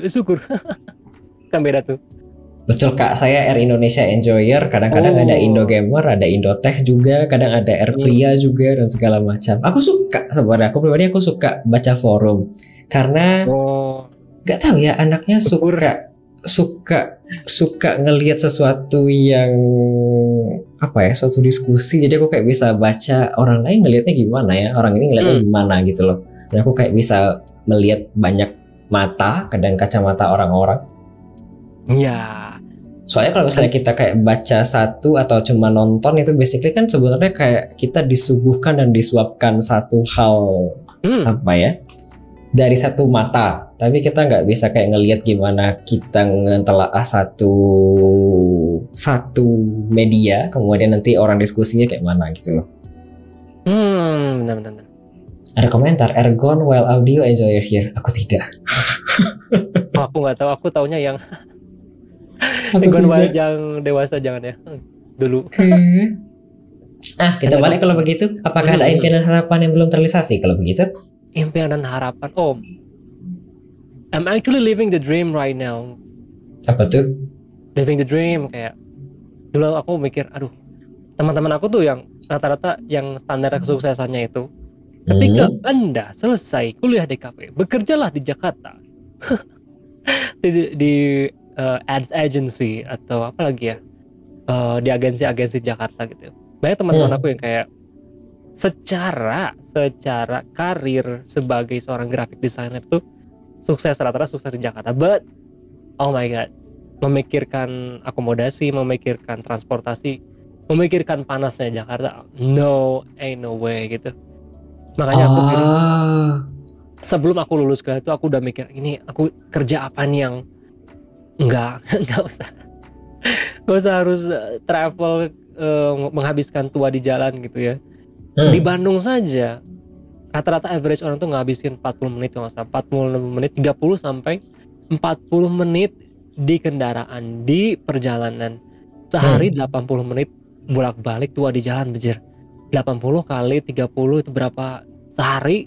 Kan beda tuh. Betul Kak, saya R Indonesia Enjoyer, kadang-kadang ada Indo Gamer, ada Indotech juga, kadang ada R Pria juga dan segala macam. Aku suka sebenarnya, aku pribadi aku suka baca forum karena nggak tahu ya, anaknya suka ngelihat sesuatu yang apa ya, suatu diskusi. Jadi aku kayak bisa baca orang lain ngelihatnya gimana ya, orang ini ngelihatnya gimana gitu loh. Dan aku kayak bisa melihat banyak mata dan kacamata orang-orang. Iya. Soalnya kalau misalnya kita kayak baca satu atau cuma nonton, itu basically kan sebenarnya kayak kita disuguhkan dan disuapkan satu hal apa ya, dari satu mata, tapi kita nggak bisa kayak ngelihat gimana kita ngetelaah satu media, kemudian nanti orang diskusinya kayak mana gitu loh. Benar. Ada komentar, Ergon while audio enjoyer here. Aku tidak. Aku nggak tahu, aku taunya yang Ergon while yang dewasa jangan ya dulu. Kita balik kalau begitu. Apakah ada impian dan harapan yang belum terrealisasi kalau begitu? Impian dan harapan. I'm actually living the dream right now. Apa tuh? Living the dream, kayak dulu aku mikir, aduh, teman-teman aku tuh yang rata-rata yang standar kesuksesannya itu, ketika Anda selesai kuliah DKV, bekerjalah di Jakarta, di ads agency atau apa lagi ya, di agensi-agensi Jakarta gitu. Banyak teman-teman aku yang kayak secara karir sebagai seorang graphic designer tuh rata-rata sukses di Jakarta. But oh my god, memikirkan akomodasi, memikirkan transportasi, memikirkan panasnya Jakarta, ain't no way gitu. Makanya aku pilih, sebelum aku lulus kuliah itu aku udah mikir, ini aku kerja apa nih yang nggak usah harus travel, menghabiskan tua di jalan gitu ya. Di Bandung saja rata-rata average orang tuh ngabisin 40 menit, 40 menit, 30 sampai 40 menit di kendaraan, di perjalanan. Sehari 80 menit bolak-balik tua di jalan, bejir. 80 kali 30 itu berapa sehari?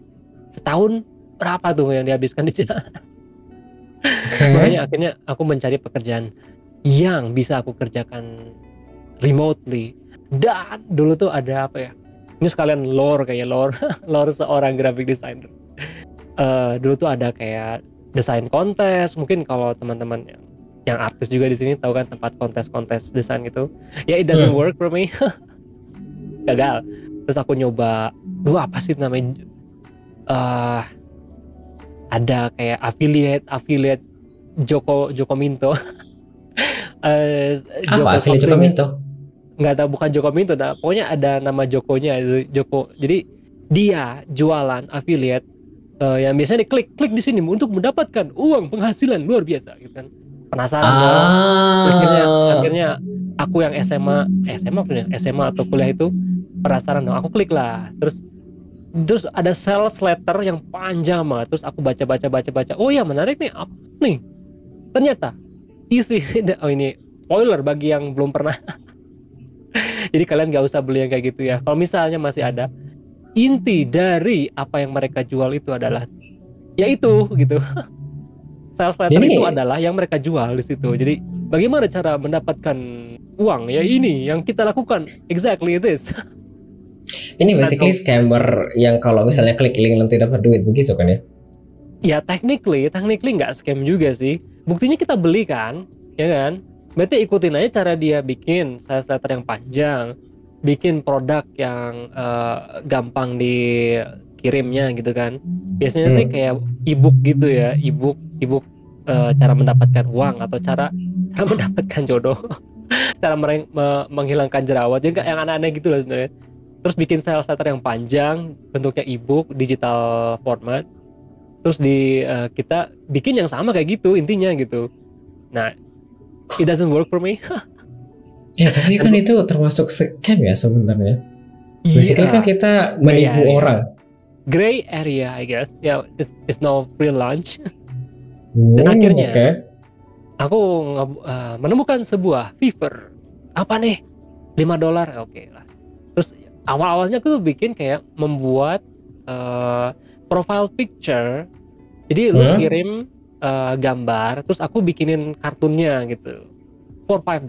Setahun berapa tuh yang dihabiskan di jalan? Makanya akhirnya aku mencari pekerjaan yang bisa aku kerjakan remotely. Dan dulu tuh ada apa ya, ini sekalian lore seorang graphic designer. Dulu tuh ada kayak desain kontes, mungkin kalau teman-teman yang artis juga di sini tahu kan tempat kontes desain gitu. Ya, it doesn't work for me. Gagal. Terus aku nyoba, apa sih namanya, ada kayak affiliate Joko Minto. Affiliate Joko Minto? Nggak tahu, bukan Joko Minto, nah, pokoknya ada nama Jokonya, Joko. Jadi dia jualan affiliate yang biasanya diklik di sini untuk mendapatkan uang penghasilan luar biasa gitu kan. Penasaran dong. Akhirnya aku yang SMA atau kuliah itu penasaran dong. Aku klik lah. Terus ada sales letter yang panjang banget. Terus aku baca. Oh ya, menarik nih. Apa nih? Ternyata isi ini spoiler bagi yang belum pernah. Jadi kalian gak usah beli yang kayak gitu ya. Kalau misalnya masih ada, inti dari apa yang mereka jual itu adalah yaitu gitu. Sales letter itu adalah yang mereka jual di situ. Jadi bagaimana cara mendapatkan uang? Ya ini yang kita lakukan, exactly this. Ini basically scammer yang kalau misalnya klik link nanti dapat duit begitu kan ya? Ya technically nggak scam juga sih. Buktinya kita beli kan, ya kan? Berarti ikutin aja cara dia bikin sales letter yang panjang, bikin produk yang gampang dikirimnya gitu kan. Biasanya sih kayak ebook gitu ya, ebook cara mendapatkan uang atau cara mendapatkan jodoh, cara menghilangkan jerawat, jadi yang aneh-aneh gitu lah sebenarnya. Terus bikin sales letter yang panjang, bentuknya ebook, digital format. Terus kita bikin yang sama kayak gitu intinya gitu. Nah, it doesn't work for me. Ya tapi kan itu termasuk scam ya sebenarnya. Basically kan kita menipu orang. Gray area, I guess. Ya, it's no free lunch. Dan akhirnya aku menemukan sebuah fever. Apa nih? $5, oke lah. Terus awal-awalnya aku tuh bikin kayak membuat profile picture. Jadi lu kirim gambar, terus aku bikinin kartunnya gitu for $5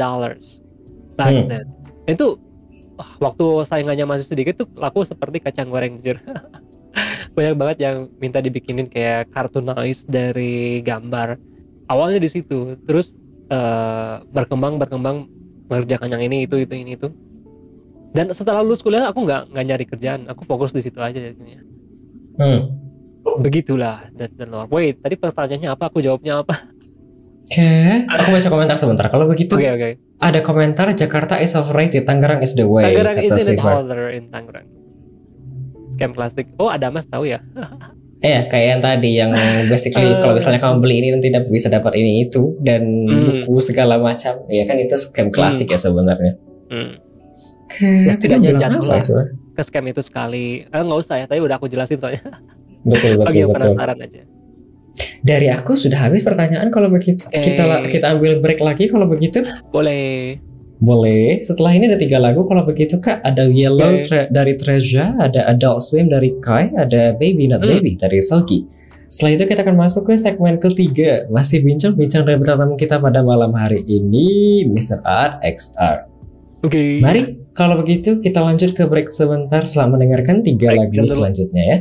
like that. Itu waktu saingannya masih sedikit tuh laku seperti kacang goreng jujur. Banyak banget yang minta dibikinin kayak cartoonize dari gambar. Awalnya di situ, terus berkembang mengerjakan yang ini itu. Dan setelah lulus kuliah aku nggak nyari kerjaan, aku fokus di situ aja jadinya. Begitulah dan Lord. Wait, tadi pertanyaannya apa? Aku jawabnya apa? Aku baca komentar sebentar. Kalau begitu, ada komentar Jakarta is overrated, Tangerang is the way. Tangerang is in order in Tangerang. Scam plastik. Oh, ada Mas tahu ya? Iya, kayak yang tadi yang basically kalau misalnya kamu beli ini nanti bisa dapat ini itu dan buku segala macam. Ya kan itu scam klasik ya sebenarnya. Setidaknya janganlah ke scam itu sekali. Nggak usah ya, tadi udah aku jelasin soalnya. Betul. Penasaran aja. Dari aku sudah habis pertanyaan kalau begitu. Kita ambil break lagi kalau begitu. Boleh. Setelah ini ada 3 lagu kalau begitu Kak. Ada Yellow dari Treasure, ada Adult Swim dari Kai, ada Baby Not Baby dari Selki. Setelah itu kita akan masuk ke segmen ketiga. Masih bincang-bincang dari tamu kita pada malam hari ini, Mr. Art XR. Mari kalau begitu kita lanjut ke break sebentar setelah mendengarkan 3 lagu selanjutnya ya.